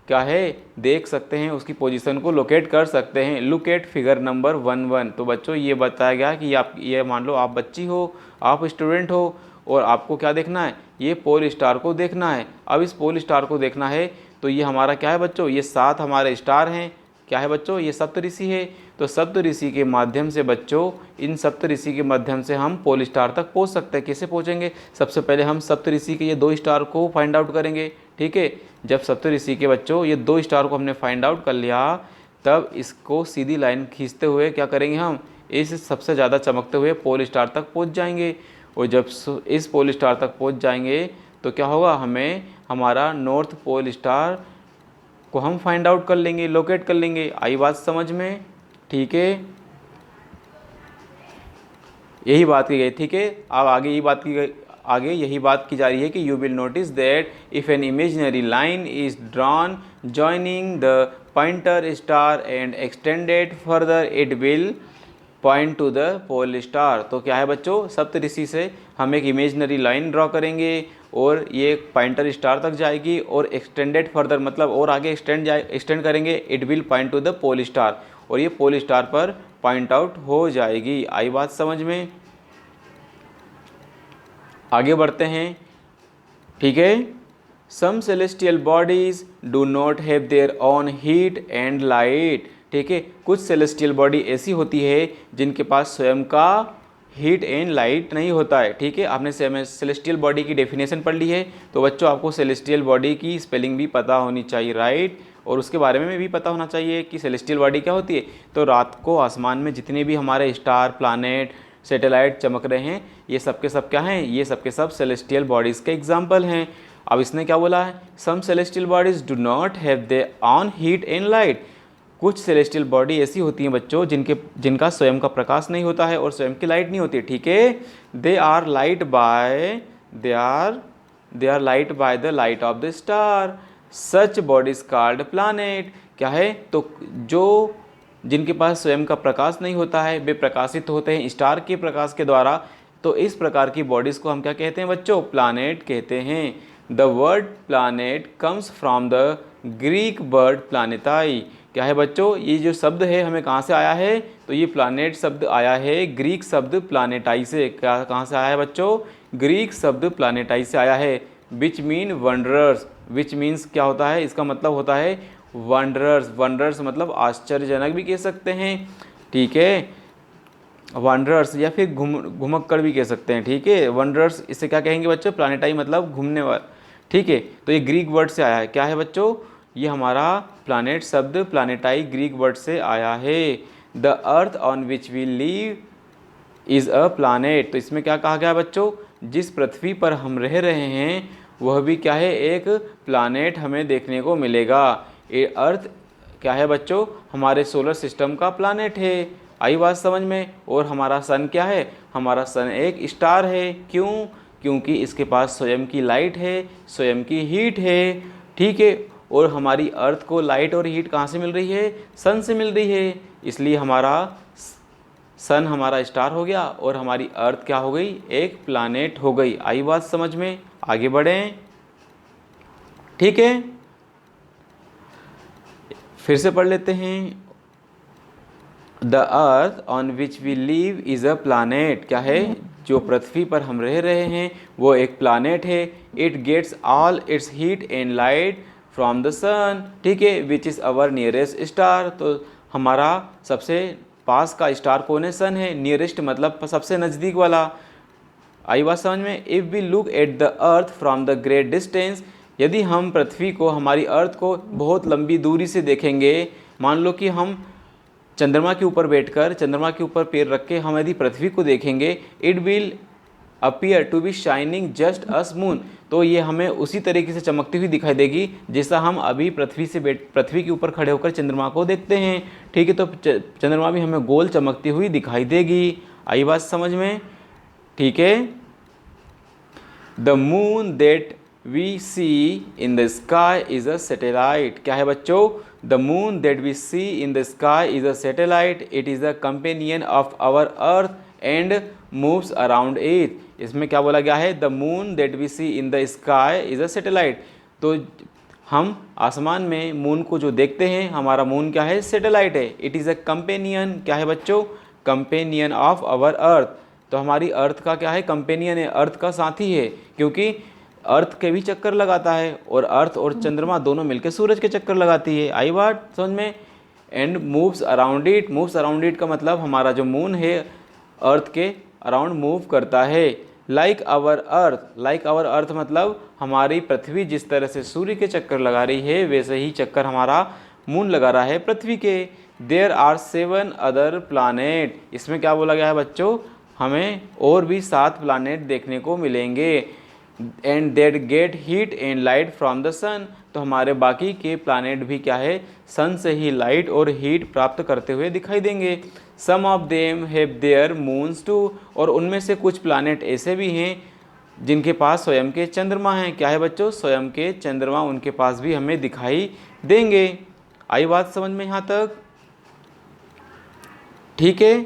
क्या है देख सकते हैं, उसकी पोजीशन को लोकेट कर सकते हैं। Look at figure number 11। तो बच्चों ये बताया गया कि आप ये मान लो आप बच्ची हो, आप स्टूडेंट हो और आपको क्या देखना है, ये पोल स्टार को देखना है। अब इस पोल स्टार को देखना है तो ये हमारा क्या है बच्चों, ये 7 हमारे स्टार हैं। क्या है बच्चों, ये सप्तऋषि है। तो सप्तऋषि के माध्यम से बच्चों, इन सप्तऋषि के माध्यम से हम पोल स्टार तक पहुंच सकते हैं। कैसे पहुंचेंगे, सबसे पहले हम सप्तऋषि के ये 2 स्टार को फाइंड आउट करेंगे। ठीक है, जब सप्तऋषि के बच्चों ये 2 स्टार को हमने फाइंड आउट कर लिया, तब इसको सीधी लाइन खींचते हुए क्या करेंगे, हम इस सबसे ज़्यादा चमकते हुए पोल स्टार तक पहुँच जाएंगे। और जब इस पोल स्टार तक पहुँच जाएंगे तो क्या होगा, हमें हमारा नॉर्थ पोल स्टार को हम फाइंड आउट कर लेंगे, लोकेट कर लेंगे। आई बात समझ में? ठीक है, यही बात की गई। ठीक है, अब आगे यही बात की जा रही है कि you will notice that if an imaginary line is drawn joining the pointer star and extended further it will point to the pole star. तो क्या है बच्चों, सप्तऋषि से हम एक इमेजिनरी लाइन ड्रॉ करेंगे और ये पॉइंटर स्टार तक जाएगी और एक्सटेंडेड फर्दर मतलब और आगे एक्सटेंड करेंगे, it will point to the pole star, और ये पोल स्टार पर पॉइंट आउट हो जाएगी। आई बात समझ में? आगे बढ़ते हैं। ठीक है, some celestial bodies do not have their own heat and light. ठीक है, कुछ सेलेस्टियल बॉडी ऐसी होती है जिनके पास स्वयं का हीट एंड लाइट नहीं होता है। ठीक है, आपने सेलेस्टियल बॉडी की डेफिनेशन पढ़ ली है, तो बच्चों आपको सेलेस्टियल बॉडी की स्पेलिंग भी पता होनी चाहिए, राइट, और उसके बारे में भी पता होना चाहिए कि सेलेस्टियल बॉडी क्या होती है। तो रात को आसमान में जितने भी हमारे स्टार, प्लैनेट, सैटेलाइट चमक रहे हैं, ये सब के सब क्या हैं, ये सब के सब सेलेस्टियल बॉडीज़ के एग्जाम्पल हैं। अब इसने क्या बोला है, some celestial bodies do not have their own heat and light. कुछ सेलेस्टियल बॉडी ऐसी होती हैं बच्चों जिनका स्वयं का प्रकाश नहीं होता है और स्वयं की लाइट नहीं होती है। ठीक है, they are light by the light of the star, such bodies called planet. क्या है, तो जो जिनके पास स्वयं का प्रकाश नहीं होता है, वे प्रकाशित होते हैं स्टार के प्रकाश के द्वारा। तो इस प्रकार की बॉडीज़ को हम क्या कहते हैं बच्चों, प्लैनेट कहते हैं। The word planet comes from the Greek word planetai. क्या है बच्चों, ये जो शब्द है हमें कहाँ से आया है, तो ये प्लैनेट शब्द आया है ग्रीक शब्द प्लैनेटाई से। क्या कहाँ से आया है बच्चों, ग्रीक शब्द प्लैनेटाई से आया है। विच मीन वंडरर्स, विच मीन्स क्या होता है, इसका मतलब होता है वंडरर्स। वंडरर्स मतलब आश्चर्यजनक भी कह सकते हैं। ठीक है, वंडरर्स या फिर घुमक्कड़ भी कह सकते हैं। ठीक है, वंडरर्स इसे क्या कहेंगे बच्चों, प्लैनेटाई मतलब घूमने वाला। ठीक है, तो ये ग्रीक वर्ड से आया है। क्या है बच्चों, ये हमारा प्लैनेट शब्द प्लैनेटाई ग्रीक वर्ड से आया है। The earth on which we live is a planet. तो इसमें क्या कहा गया बच्चों, जिस पृथ्वी पर हम रह रहे हैं वह भी क्या है, एक प्लैनेट हमें देखने को मिलेगा। ये अर्थ क्या है बच्चों, हमारे सोलर सिस्टम का प्लैनेट है। आई बात समझ में? और हमारा सन क्या है, हमारा सन एक स्टार है। क्यों, क्योंकि इसके पास स्वयं की लाइट है, स्वयं की हीट है। ठीक है, और हमारी अर्थ को लाइट और हीट कहाँ से मिल रही है, सन से मिल रही है। इसलिए हमारा सन हमारा स्टार हो गया और हमारी अर्थ क्या हो गई, एक प्लैनेट हो गई। आई बात समझ में? आगे बढ़ें। ठीक है, फिर से पढ़ लेते हैं। The earth on which we live is a planet. क्या है, जो पृथ्वी पर हम रह रहे हैं वो एक प्लैनेट है। It gets all its heat and light from the sun. ठीक है, which is our nearest star. तो हमारा सबसे पास का स्टार कौन है, सन है। नियरेस्ट मतलब सबसे नज़दीक वाला। आई बात समझ में? If we look at the earth from the great distance, यदि हम पृथ्वी को, हमारी अर्थ को बहुत लंबी दूरी से देखेंगे, मान लो कि हम चंद्रमा के ऊपर बैठकर, चंद्रमा के ऊपर पैर रख के हम यदि पृथ्वी को देखेंगे, it will appear to be shining just as moon. तो ये हमें उसी तरीके से चमकती हुई दिखाई देगी जैसा हम अभी पृथ्वी के ऊपर खड़े होकर चंद्रमा को देखते हैं। ठीक है, तो चंद्रमा भी हमें गोल चमकती हुई दिखाई देगी। आई बात समझ में? ठीक है, the moon that we see in the sky is a satellite. क्या है बच्चों? The moon that we see in the sky is a satellite, it is a companion of our earth and moves around it. इसमें क्या बोला गया है? The moon that we see in the sky is a satellite. तो हम आसमान में moon को जो देखते हैं, हमारा मून क्या है? सैटेलाइट है। इट इज़ अ कंपेनियन, क्या है बच्चों? Companion of our earth. तो हमारी अर्थ का क्या है? कंपेनियन है, अर्थ का साथी है, क्योंकि अर्थ के भी चक्कर लगाता है और अर्थ और चंद्रमा दोनों मिलकर सूरज के चक्कर लगाती है। आई बात समझ में? And moves around it, moves around it का मतलब हमारा जो मून है अर्थ के अराउंड मूव करता है। Like our earth, like our earth मतलब हमारी पृथ्वी जिस तरह से सूर्य के चक्कर लगा रही है, वैसे ही चक्कर हमारा मून लगा रहा है पृथ्वी के। There are 7 other planet. इसमें क्या बोला गया है बच्चों? हमें और भी 7 प्लानेट देखने को मिलेंगे। And that get heat and light from the sun. तो हमारे बाकी के प्लानेट भी क्या है? सन से ही लाइट और हीट प्राप्त करते हुए दिखाई देंगे। Some of them have their moons too. और उनमें से कुछ प्लानेट ऐसे भी हैं जिनके पास स्वयं के चंद्रमा हैं। क्या है बच्चों? स्वयं के चंद्रमा उनके पास भी हमें दिखाई देंगे। आई बात समझ में यहाँ तक? ठीक है।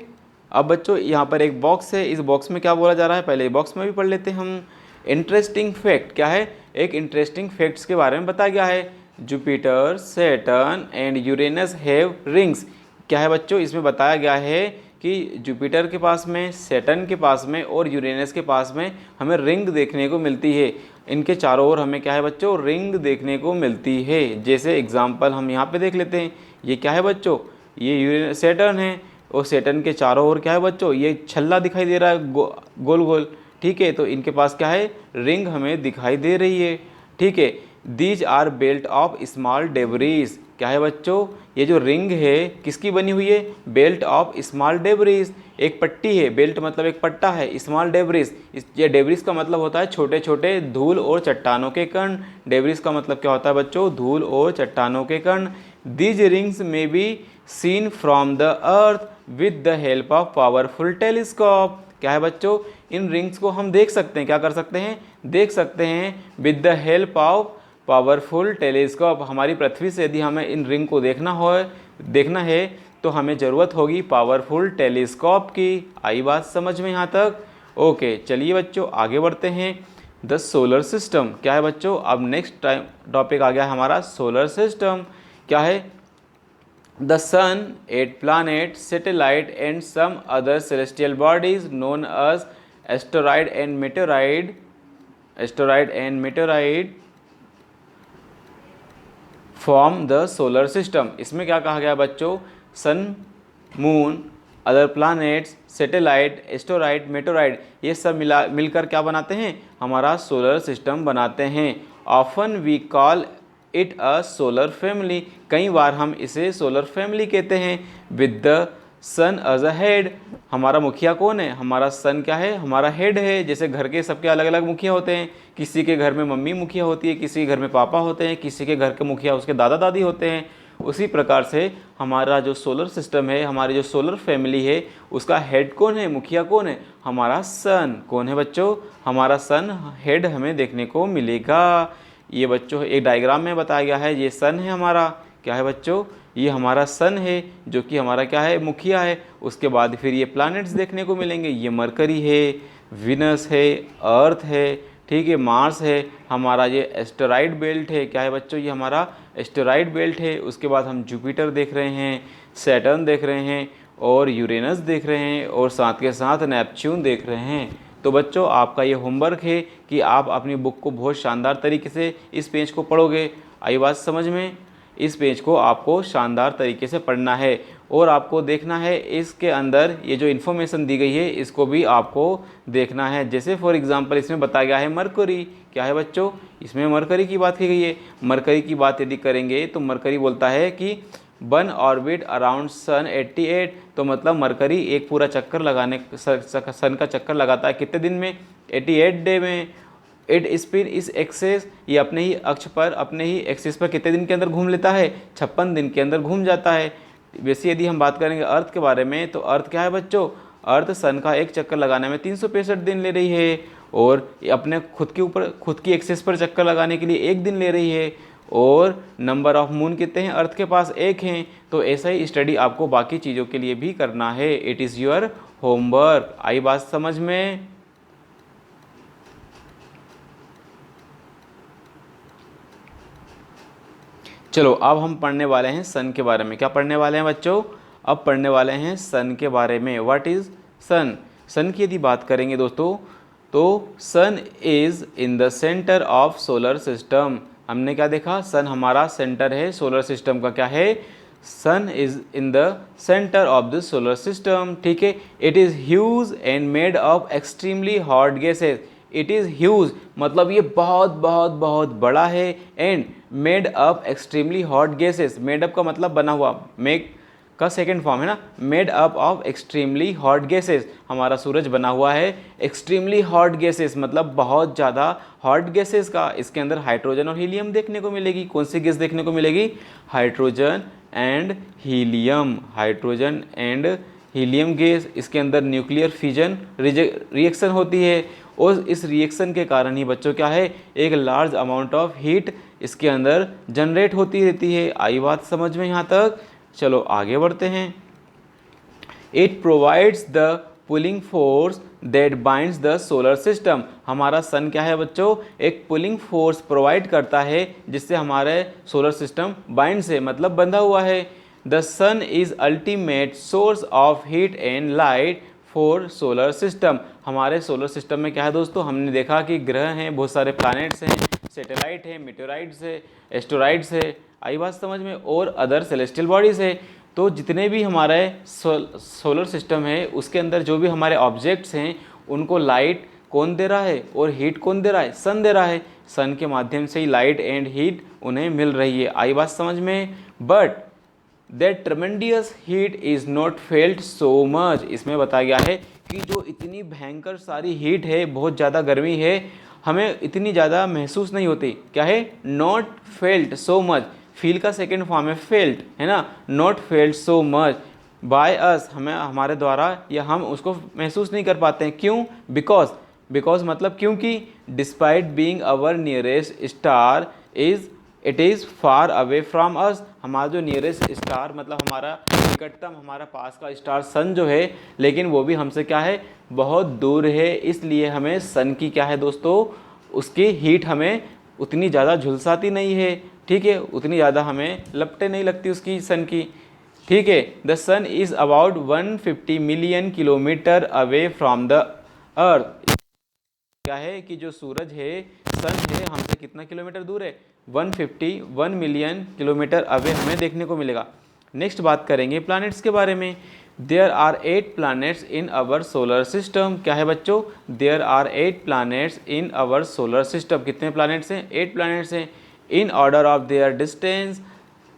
अब बच्चों यहाँ पर एक बॉक्स है, इस बॉक्स में क्या बोला जा रहा है पहले बॉक्स में भी पढ़ लेते हैं हम। इंटरेस्टिंग फैक्ट क्या है? एक इंटरेस्टिंग फैक्ट्स के बारे में बताया गया है। Jupiter, Saturn and Uranus have rings. क्या है बच्चों? इसमें बताया गया है कि जुपिटर के पास में, सैटर्न के पास में और यूरेनस के पास में हमें रिंग देखने को मिलती है। इनके चारों ओर हमें क्या है बच्चों? रिंग देखने को मिलती है। जैसे एग्जाम्पल हम यहाँ पे देख लेते हैं। ये क्या है बच्चों? ये सैटर्न है और सैटर्न के चारों ओर क्या है बच्चों? ये छल्ला दिखाई दे रहा है गोल गोल। ठीक है, तो इनके पास क्या है? रिंग हमें दिखाई दे रही है। ठीक है। These are belt of small debris. क्या है बच्चों? ये जो रिंग है किसकी बनी हुई है? Belt of small debris. एक पट्टी है, बेल्ट मतलब एक पट्टा है, स्मॉल डेबरीज, ये डेबरीज का मतलब होता है छोटे छोटे धूल और चट्टानों के कण। डेबरीज का मतलब क्या होता है बच्चों? धूल और चट्टानों के कण। दीज रिंग्स में be seen from the earth with the help of powerful telescope. क्या है बच्चों? इन रिंग्स को हम देख सकते हैं। क्या कर सकते हैं? देख सकते हैं with the help of powerful telescope. हमारी पृथ्वी से यदि हमें इन रिंग को देखना है तो हमें ज़रूरत होगी पावरफुल टेलीस्कोप की। आई बात समझ में यहाँ तक? ओके, चलिए बच्चों आगे बढ़ते हैं। The solar system. क्या है बच्चों? अब नेक्स्ट टॉपिक आ गया है हमारा सोलर सिस्टम। क्या है? The sun, 8 planets, satellite and some other celestial bodies known as asteroid and meteorite form the solar system। इसमें क्या कहा गया बच्चों? Sun, moon, other planets, satellite, asteroid, meteoroid, ये सब मिलकर क्या बनाते हैं? हमारा सोलर सिस्टम बनाते हैं। Often we call it a solar family. कई बार हम इसे सोलर फैमिली कहते हैं। With the sun as a head. हमारा मुखिया कौन है? हमारा सन क्या है? हमारा हेड है। जैसे घर के सबके अलग अलग मुखिया होते हैं। किसी के घर में मम्मी मुखिया होती है, किसी के घर में पापा होते हैं, किसी के घर के मुखिया उसके दादा दादी होते हैं। उसी प्रकार से हमारा जो सोलर सिस्टम है, हमारी जो सोलर फैमिली है, उसका हेड कौन है? मुखिया कौन है? हमारा सन। कौन है बच्चों? हमारा सन हेड हमें देखने को मिलेगा। ये बच्चों एक डायग्राम में बताया गया है। ये सन है हमारा। क्या है बच्चों? ये हमारा सन है जो कि हमारा क्या है? मुखिया है। उसके बाद फिर ये प्लैनेट्स देखने को मिलेंगे। ये मरकरी है, विनस है, अर्थ है, ठीक है, मार्स है, हमारा ये एस्टेरॉइड बेल्ट है। क्या है बच्चों? ये हमारा एस्टेरॉइड बेल्ट है। उसके बाद हम जुपिटर देख रहे हैं, सैटर्न देख रहे हैं और यूरेनस देख रहे हैं और साथ के साथ नेपच्यून देख रहे हैं। तो बच्चों आपका ये होमवर्क है कि आप अपनी बुक को बहुत शानदार तरीके से इस पेज को पढ़ोगे। आई बात समझ में? इस पेज को आपको शानदार तरीके से पढ़ना है और आपको देखना है इसके अंदर ये जो इन्फॉर्मेशन दी गई है इसको भी आपको देखना है। जैसे फॉर एग्जांपल इसमें बताया गया है मरकरी। क्या है बच्चों? इसमें मरकरी की बात की गई है। मरकरी की बात यदि करेंगे तो मरकरी बोलता है कि 1 ऑर्बिट अराउंड सन 88। तो मतलब मरकरी एक पूरा चक्कर लगाने सन का चक्कर लगाता है कितने दिन में? 88 डे में। इट स्पिन इस एक्सेस, ये अपने ही अक्ष पर, अपने ही एक्सिस पर कितने दिन के अंदर घूम लेता है? 56 दिन के अंदर घूम जाता है। वैसे यदि हम बात करेंगे अर्थ के बारे में तो अर्थ क्या है बच्चों? अर्थ सन का एक चक्कर लगाने में 365 दिन ले रही है और अपने खुद के ऊपर खुद की एक्सेस पर चक्कर लगाने के लिए 1 दिन ले रही है, और नंबर ऑफ मून कितने हैं अर्थ के पास, 1 हैं। तो ऐसा ही स्टडी आपको बाकी चीज़ों के लिए भी करना है। It is your homework. आई बात समझ में? चलो अब हम पढ़ने वाले हैं सन के बारे में। क्या पढ़ने वाले हैं बच्चों? अब पढ़ने वाले हैं सन के बारे में। व्हाट इज़ सन? सन की यदि बात करेंगे दोस्तों, तो sun is in the centre of solar system. हमने क्या देखा? सन हमारा सेंटर है सोलर सिस्टम का। क्या है? Sun is in the centre of the solar system. ठीक है। It is huge and made of extremely hot gases. It is huge मतलब ये बहुत बहुत बहुत बड़ा है, and made up extremely hot gases. Made up का मतलब बना हुआ, मेक का सेकेंड फॉर्म है ना, made up of extremely hot gases. हमारा सूरज बना हुआ है एक्सट्रीमली हॉट गैसेस मतलब बहुत ज़्यादा हॉट गैसेस का। इसके अंदर हाइड्रोजन और हीलियम देखने को मिलेगी। कौन सी गैस देखने को मिलेगी? Hydrogen and helium. Hydrogen and helium gas. इसके अंदर न्यूक्लियर फिजन रिएक्शन होती है, और इस रिएक्शन के कारण ही बच्चों क्या है, एक लार्ज अमाउंट ऑफ हीट इसके अंदर जनरेट होती रहती है। आई बात समझ में यहाँ तक? चलो आगे बढ़ते हैं। It provides the pulling force that binds the solar system. हमारा सन क्या है बच्चों? एक पुलिंग फोर्स प्रोवाइड करता है जिससे हमारे सोलर सिस्टम बाइंड से मतलब बंधा हुआ है। The sun is ultimate source of heat and light for solar system. हमारे सोलर सिस्टम में क्या है दोस्तों? हमने देखा कि ग्रह हैं, बहुत सारे प्लैनेट्स हैं, सैटेलाइट है, मीटेराइड्स है, एस्टेरॉइड्स है। आई बात समझ में? और अदर सेलेस्टियल बॉडीज़ है। तो जितने भी हमारे सोलर सिस्टम है उसके अंदर जो भी हमारे ऑब्जेक्ट्स हैं उनको लाइट कौन दे रहा है और हीट कौन दे रहा है? सन दे रहा है। सन के माध्यम से ही लाइट एंड हीट उन्हें मिल रही है। आई बात समझ में? But that tremendous heat is not felt so much. इसमें बताया गया है कि जो इतनी भयंकर सारी हीट है, बहुत ज़्यादा गर्मी है, हमें इतनी ज़्यादा महसूस नहीं होती। क्या है? Not felt so much. Feel का सेकेंड फॉर्म है फेल्ट, है ना। Not felt so much by us, हमें हमारे द्वारा, या हम उसको महसूस नहीं कर पाते हैं। क्यों? बिकॉज मतलब क्योंकि despite being our nearest star it is far away from us. हमारा जो नियरेस्ट स्टार मतलब हमारा निकटतम, हमारा पास का स्टार सन जो है, लेकिन वो भी हमसे क्या है? बहुत दूर है। इसलिए हमें सन की क्या है दोस्तों? उसकी हीट हमें उतनी ज़्यादा झुलसाती नहीं है। ठीक है, उतनी ज़्यादा हमें लपटें नहीं लगती उसकी सन की। ठीक है। The sun is about 150 million kilometre away from the earth. क्या है कि जो सूरज है, सन है, हमसे कितना किलोमीटर दूर है? 151 मिलियन किलोमीटर अवे हमें देखने को मिलेगा। नेक्स्ट बात करेंगे प्लैनेट्स के बारे में। There are 8 planets in our solar system. क्या है बच्चों? There are 8 planets in our solar system. कितने प्लैनेट्स हैं? 8 प्लैनेट्स हैं। In order of their distance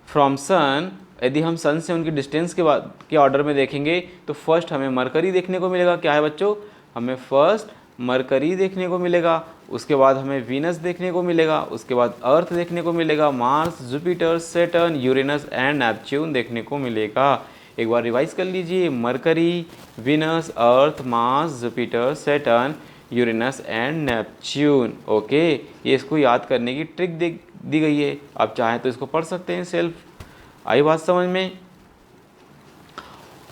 from sun. यदि हम सन से उनकी डिस्टेंस के ऑर्डर में देखेंगे तो फर्स्ट हमें मरकरी देखने को मिलेगा। क्या है बच्चों? हमें फर्स्ट मरकरी देखने को मिलेगा, उसके बाद हमें वीनस देखने को मिलेगा, उसके बाद अर्थ देखने को मिलेगा, Mars, Jupiter, Saturn, Uranus and Neptune देखने को मिलेगा। एक बार रिवाइज कर लीजिए। Mercury, Venus, earth, Mars, Jupiter, Saturn, Uranus and Neptune. Okay, ये इसको याद करने की ट्रिक दी गई है। आप चाहें तो इसको पढ़ सकते हैं सेल्फ। आई बात समझ में?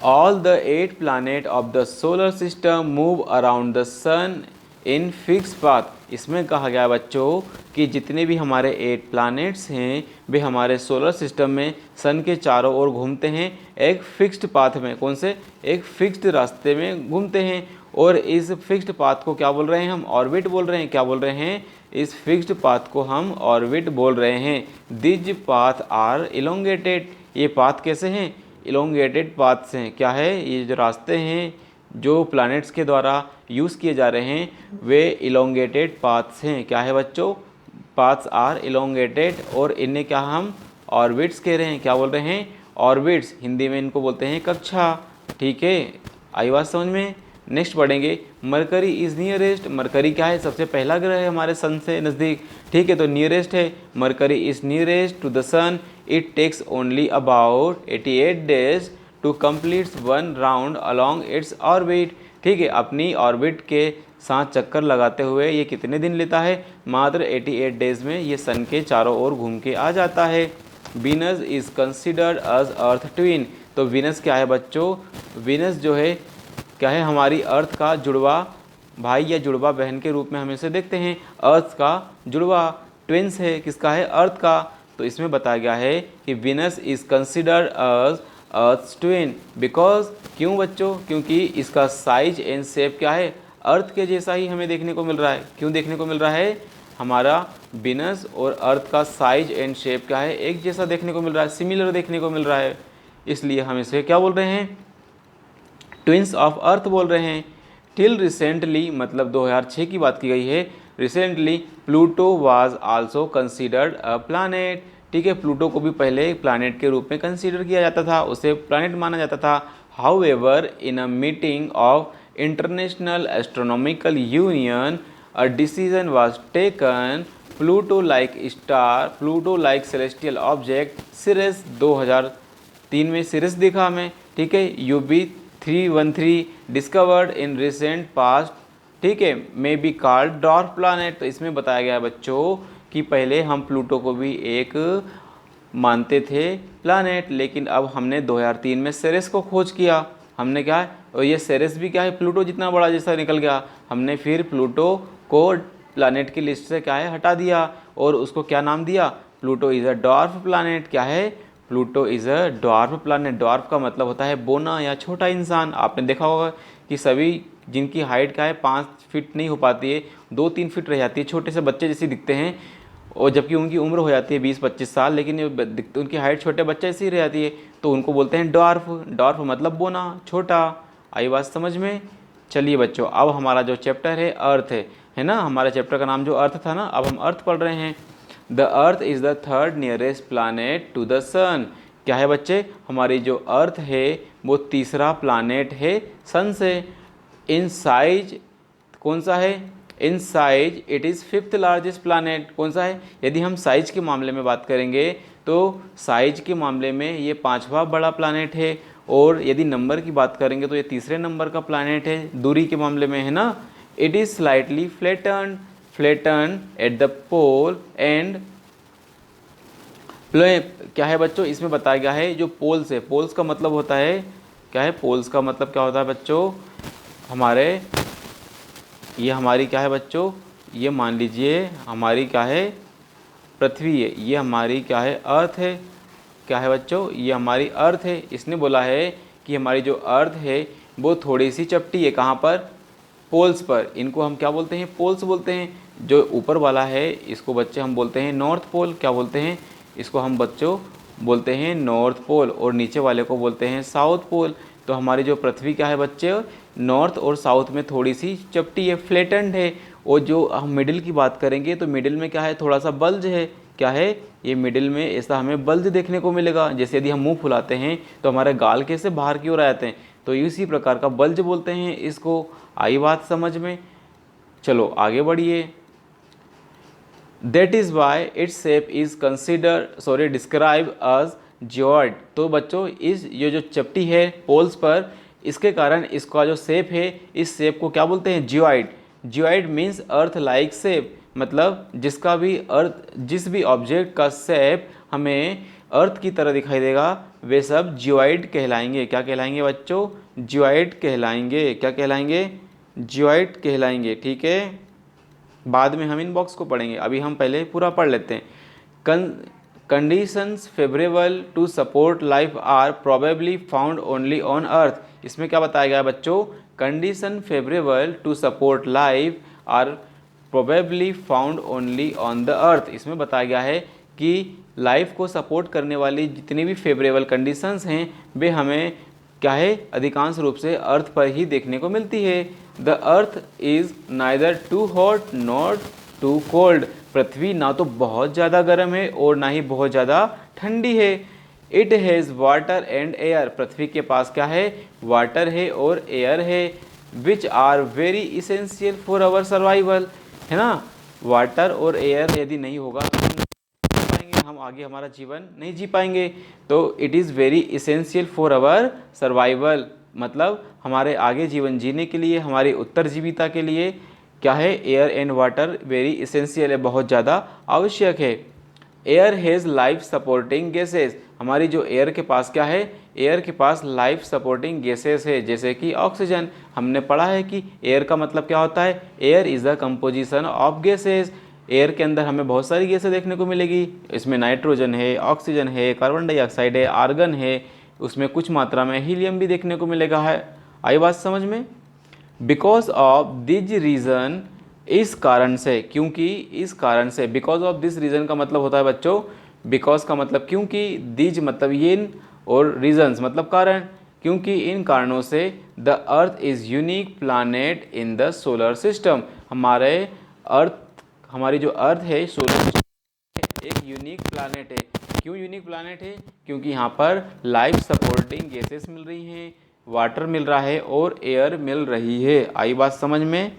All the 8 planets of the solar system move around the sun in fixed path। इसमें कहा गया बच्चों कि जितने भी हमारे 8 प्लैनेट्स हैं वे हमारे सोलर सिस्टम में सन के चारों ओर घूमते हैं एक फिक्स्ड पाथ में। कौन से? एक फिक्स्ड रास्ते में घूमते हैं। और इस फिक्स्ड पाथ को क्या बोल रहे हैं हम? ऑर्बिट बोल रहे हैं। क्या बोल रहे हैं? इस फिक्स्ड पाथ को हम ऑर्बिट बोल रहे हैं। These path are elongated. ये पाथ कैसे हैं? इलोंगेटेड पाथ्स हैं। क्या है? ये जो रास्ते हैं जो प्लैनेट्स के द्वारा यूज़ किए जा रहे हैं वे इलोंगेटेड पाथ्स हैं। क्या है बच्चों? पाथ्स आर इलोंगेटेड, और इन्हें क्या हम ऑर्बिट्स कह रहे हैं। क्या बोल रहे हैं? ऑर्बिट्स। हिंदी में इनको बोलते हैं कक्षा। ठीक है, आई बात समझ में? नेक्स्ट पढ़ेंगे मरकरी इज़ नियरेस्ट। मरकरी क्या है? सबसे पहला ग्रह है हमारे सन से नज़दीक। ठीक है, तो नियरेस्ट है। Mercury is nearest to the sun. It takes only about 88 days to complete 1 round along its orbit. ठीक है, अपनी ऑर्बिट के 7 चक्कर लगाते हुए ये कितने दिन लेता है? मात्र 88 डेज में ये सन के चारों ओर घूम के आ जाता है। Venus is considered as earth twin. तो वीनस क्या है बच्चों? वीनस जो है क्या है? हमारी अर्थ का जुड़वा भाई या जुड़वा बहन के रूप में हम इसे देखते हैं। अर्थ का जुड़वा ट्विंस है, किसका है? अर्थ का। तो इसमें बताया गया है कि Venus is considered as earth twin because, क्यों बच्चों? क्योंकि इसका साइज एंड शेप क्या है? अर्थ के जैसा ही हमें देखने को मिल रहा है। क्यों देखने को मिल रहा है? हमारा वीनस और अर्थ का साइज एंड शेप क्या है? एक जैसा देखने को मिल रहा है, सिमिलर देखने को मिल रहा है, इसलिए हम इसे क्या बोल रहे हैं? ट्विंस ऑफ अर्थ बोल रहे हैं। टिल रिसेंटली, मतलब 2006 की बात की गई है, recently Pluto was also considered a planet. ठीक है, प्लूटो को भी पहले एक प्लानेट के रूप में कंसीडर किया जाता था, उसे प्लानेट माना जाता था। However in a meeting of international astronomical union a decision was taken Pluto like star, Pluto like celestial object series 2003 में सिरिस देखा हमें। ठीक है, UB 313 discovered in recent past, ठीक है, may be called dwarf planet. तो इसमें बताया गया है बच्चों कि पहले हम प्लूटो को भी एक मानते थे प्लानेट, लेकिन अब हमने 2003 में सेरेस को खोज किया। हमने क्या है, और ये सेरेस भी क्या है? प्लूटो जितना बड़ा जैसा निकल गया। हमने फिर प्लूटो को प्लानेट की लिस्ट से क्या है? हटा दिया, और उसको क्या नाम दिया? Pluto is a dwarf planet. क्या है? Pluto is a dwarf planet. Dwarf का मतलब होता है बोना या छोटा इंसान। आपने देखा होगा कि सभी जिनकी हाइट क्या है 5 फीट नहीं हो पाती है, 2-3 फीट रह जाती है, छोटे से बच्चे जैसे दिखते हैं, और जबकि उनकी उम्र हो जाती है 20-25 साल, लेकिन उनकी हाइट छोटे बच्चे जैसी रह जाती है, तो उनको बोलते हैं डॉर्फ। डॉर्फ मतलब बोना, छोटा। आई बात समझ में? चलिए बच्चों, अब हमारा जो चैप्टर है अर्थ है ना, हमारे चैप्टर का नाम जो अर्थ था ना, अब हम अर्थ पढ़ रहे हैं। The earth is the third nearest planet to the sun. क्या है बच्चे? हमारी जो अर्थ है वो तीसरा प्लानेट है सन से। इन साइज कौन सा है? In size it is fifth largest planet. कौन सा है? यदि हम साइज के मामले में बात करेंगे तो साइज के मामले में ये 5वां बड़ा प्लानेट है, और यदि नंबर की बात करेंगे तो ये तीसरे नंबर का प्लानेट है दूरी के मामले में, है ना। It is slightly flatten at the pole end, क्या है बच्चों? इसमें बताया गया है जो पोल्स है, पोल्स का मतलब होता है क्या है? पोल्स का मतलब क्या होता है बच्चों? हमारे ये हमारी क्या है बच्चों? ये मान लीजिए हमारी क्या है? पृथ्वी है। ये हमारी क्या है? अर्थ है। क्या है बच्चों? ये हमारी अर्थ है। इसने बोला है कि हमारी जो अर्थ है वो थोड़ी सी चपटी है। कहाँ पर? पोल्स पर। इनको हम क्या बोलते हैं? पोल्स बोलते हैं। जो ऊपर वाला है इसको बच्चे हम बोलते हैं नॉर्थ पोल। क्या बोलते हैं? इसको हम बच्चों बोलते हैं नॉर्थ पोल, और नीचे वाले को बोलते हैं साउथ पोल। तो हमारी जो पृथ्वी क्या है बच्चे? नॉर्थ और साउथ में थोड़ी सी चपटी है, फ्लैटेंड है। और जो हम मिडिल की बात करेंगे तो मिडिल में क्या है? थोड़ा सा बल्ज है। क्या है? ये मिडिल में ऐसा हमें बल्ज देखने को मिलेगा। जैसे यदि हम मुंह फुलाते हैं तो हमारे गाल कैसे बाहर की ओर आ जाते हैं, तो इसी प्रकार का बल्ज बोलते हैं इसको। आई बात समझ में? चलो आगे बढ़िए। That is why its shape is describe as geoid. तो बच्चों ये जो चपटी है पोल्स पर, इसके कारण इसका जो शेप है, इस शेप को क्या बोलते हैं? Geoid. Geoid means earth like shape, मतलब जिस भी ऑब्जेक्ट का शेप हमें अर्थ की तरह दिखाई देगा वे सब जियोइड कहलाएंगे। क्या कहलाएंगे बच्चों? जियोइड कहलाएंगे। क्या कहलाएंगे? जियोइड कहलाएंगे। ठीक है, बाद में हम इन बॉक्स को पढ़ेंगे, अभी हम पहले पूरा पढ़ लेते हैं। Conditions favourable to support life are probably found only on earth. इसमें क्या बताया गया है बच्चों? Condition favourable to support life are probably found only on the earth. इसमें बताया गया है कि लाइफ को सपोर्ट करने वाली जितनी भी फेवरेबल कंडीशंस हैं वे हमें क्या है? अधिकांश रूप से अर्थ पर ही देखने को मिलती है। The earth is neither too hot not too cold. पृथ्वी ना तो बहुत ज़्यादा गर्म है और ना ही बहुत ज़्यादा ठंडी है। It has water and air. पृथ्वी के पास क्या है? वाटर है और एयर है। Which are very essential for our survival, है ना। वाटर और एयर यदि नहीं होगा तो हम आगे हमारा जीवन नहीं जी पाएंगे। तो it is very essential for our survival, मतलब हमारे आगे जीवन जीने के लिए, हमारी उत्तरजीविता के लिए क्या है, air and water very essential है, बहुत ज़्यादा आवश्यक है। Air has life supporting gases, हमारी जो एयर के पास क्या है, एयर के पास लाइफ सपोर्टिंग गैसेस है, जैसे कि ऑक्सीजन। हमने पढ़ा है कि एयर का मतलब क्या होता है, air is the composition of gases. Air के अंदर हमें बहुत सारी गैसें देखने को मिलेगी, इसमें नाइट्रोजन है, ऑक्सीजन है, कार्बन डाइऑक्साइड है, आर्गन है, उसमें कुछ मात्रा में हीलियम भी देखने को मिलेगा है। आई बात समझ में। बिकॉज ऑफ दिस रीज़न, इस कारण से, क्योंकि इस कारण से, बिकॉज ऑफ दिस रीज़न का मतलब होता है बच्चों, बिकॉज का मतलब क्योंकि, दिज मतलब ये, और रीजन्स मतलब कारण, क्योंकि इन कारणों से the earth is unique planet in the solar system, हमारे अर्थ, हमारी जो अर्थ है सोलर सिस्टम एक यूनिक प्लानेट है। क्यों यूनिक प्लानेट है, क्योंकि यहाँ पर लाइफ सपोर्टिंग गैसेस मिल रही हैं, वाटर मिल रहा है और एयर मिल रही है। आई बात समझ में।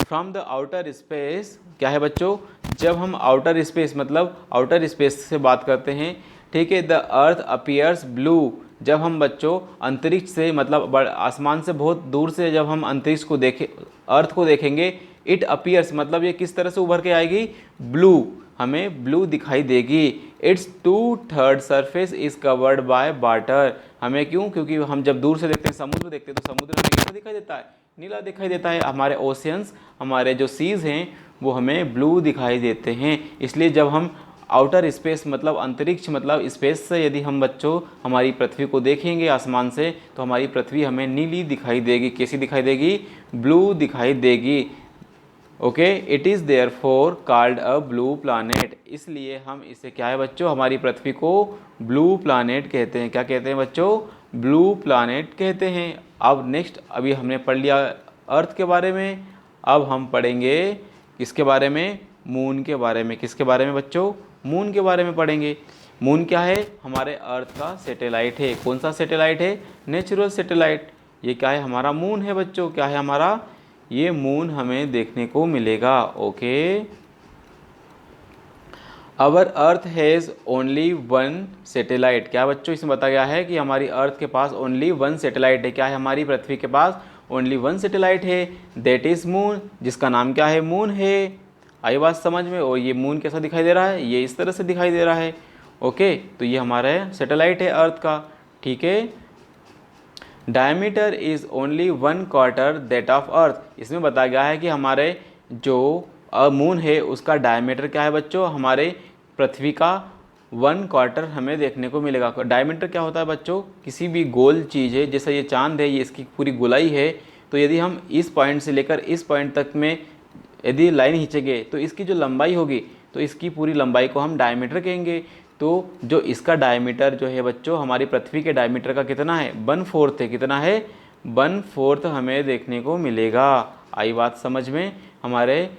फ्रॉम द आउटर स्पेस, क्या है बच्चों, जब हम आउटर स्पेस मतलब आउटर स्पेस से बात करते हैं, ठीक है, द अर्थ अपीयर्स ब्लू, जब हम बच्चों अंतरिक्ष से मतलब आसमान से बहुत दूर से जब हम अंतरिक्ष को देखें, अर्थ को देखेंगे, इट अपीयर्स मतलब ये किस तरह से उभर के आएगी, ब्लू, हमें ब्लू दिखाई देगी। It's 2/3 surface is covered by water, हमें क्यों, क्योंकि हम जब दूर से देखते हैं, समुद्र देखते हैं, तो समुद्र हमें कैसा दिखाई देता है, नीला दिखाई देता है। हमारे ओशियंस, हमारे जो सीज़ हैं वो हमें ब्लू दिखाई देते हैं। इसलिए जब हम आउटर स्पेस मतलब अंतरिक्ष मतलब स्पेस से यदि हम बच्चों हमारी पृथ्वी को देखेंगे आसमान से, तो हमारी पृथ्वी हमें नीली दिखाई देगी। कैसी दिखाई देगी, ब्लू दिखाई देगी। Okay, it is therefore called a blue planet, इसलिए हम इसे क्या है बच्चों, हमारी पृथ्वी को ब्लू प्लानेट कहते हैं। क्या कहते हैं बच्चों, ब्लू प्लानेट कहते हैं। अब नेक्स्ट, अभी हमने पढ़ लिया अर्थ के बारे में, अब हम पढ़ेंगे किसके बारे में, मून के बारे में। किसके बारे में बच्चों, मून के बारे में पढ़ेंगे। मून क्या है, हमारे अर्थ का सैटेलाइट है। कौन सा सैटेलाइट है, नेचुरल सैटेलाइट। ये क्या है, हमारा मून है बच्चों। क्या है हमारा, ये मून हमें देखने को मिलेगा। Okay, our earth has only one satellite. क्या बच्चों, इसमें बताया गया है कि हमारी अर्थ के पास ओनली वन सैटेलाइट है। क्या है, हमारी पृथ्वी के पास ओनली वन सैटेलाइट है, दैट इज़ मून, जिसका नाम क्या है, मून है। आई बात समझ में। और ये मून कैसा दिखाई दे रहा है, ये इस तरह से दिखाई दे रहा है। ओके, तो ये हमारा सैटेलाइट है अर्थ का। ठीक है, diameter is only 1/4 that of earth. इसमें बताया गया है कि हमारे जो मून है उसका डायमीटर क्या है बच्चों, हमारे पृथ्वी का 1/4 हमें देखने को मिलेगा। डायमीटर क्या होता है बच्चों, किसी भी गोल चीज़ है, जैसे ये चांद है, ये इसकी पूरी गोलाई है, तो यदि हम इस पॉइंट से लेकर इस पॉइंट तक में यदि लाइन खींचेंगे तो इसकी जो लंबाई होगी, तो इसकी पूरी लंबाई को हम डायमीटर कहेंगे। तो जो इसका डायमीटर जो है बच्चों, हमारी पृथ्वी के डायमीटर का कितना है, 1/4 है। कितना है, 1/4 हमें देखने को मिलेगा। आई बात समझ में। हमारे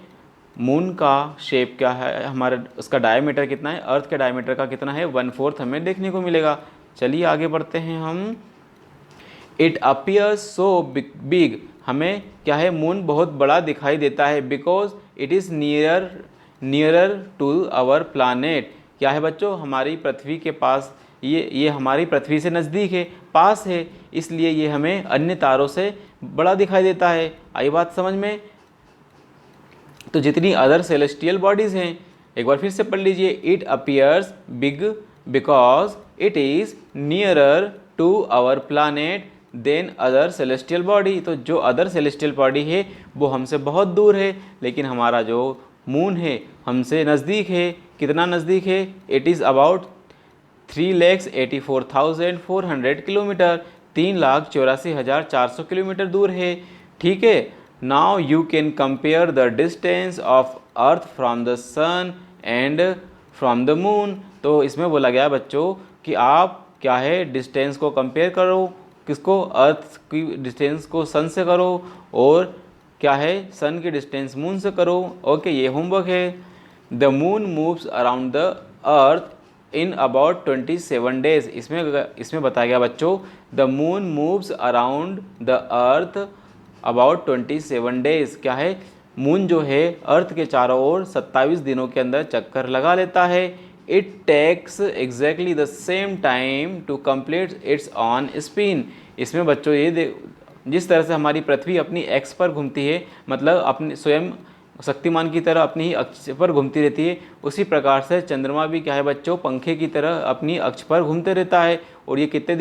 मून का शेप क्या है, हमारे उसका डायमीटर कितना है, अर्थ के डायमीटर का कितना है, 1/4 हमें देखने को मिलेगा। चलिए आगे बढ़ते हैं हम। इट अपीयर्स सो बिग, हमें क्या है, मून बहुत बड़ा दिखाई देता है, because it is nearer to our planet. क्या है बच्चों, हमारी पृथ्वी के पास, ये हमारी पृथ्वी से नज़दीक है, पास है, इसलिए ये हमें अन्य तारों से बड़ा दिखाई देता है। आई बात समझ में। तो जितनी अदर सेलेस्टियल बॉडीज़ हैं, एक बार फिर से पढ़ लीजिए। It appears big because it is nearer to our planet than other celestial body. तो जो अदर सेलेस्टियल बॉडी है वो हमसे बहुत दूर है, लेकिन हमारा जो मून है हमसे नज़दीक है। कितना नज़दीक है, it is about 3,84,400 kilometre, 3,84,400 kilometre दूर है। ठीक है, now you can compare the distance of earth from the sun and from the moon. तो इसमें बोला गया बच्चों कि आप क्या है, डिस्टेंस को कंपेयर करो, किसको, अर्थ की डिस्टेंस को सन से करो, और क्या है, सन की डिस्टेंस मून से करो। ओके, ये होमवर्क है। The moon moves around the earth in about 27 days. इसमें बताया गया बच्चों, the moon moves around the earth about 27 days. क्या है, मून जो है अर्थ के चारों ओर 27 दिनों के अंदर चक्कर लगा लेता है। It takes exactly the same time to complete its own spin. इसमें बच्चों ये जिस तरह से हमारी पृथ्वी अपनी एक्स पर घूमती है, मतलब अपने स्वयं शक्तिमान की तरह अपनी ही अक्ष पर घूमती रहती है, उसी प्रकार से चंद्रमा भी क्या है बच्चों, पंखे की तरह अपनी अक्ष पर घूमते रहता है। और ये कितने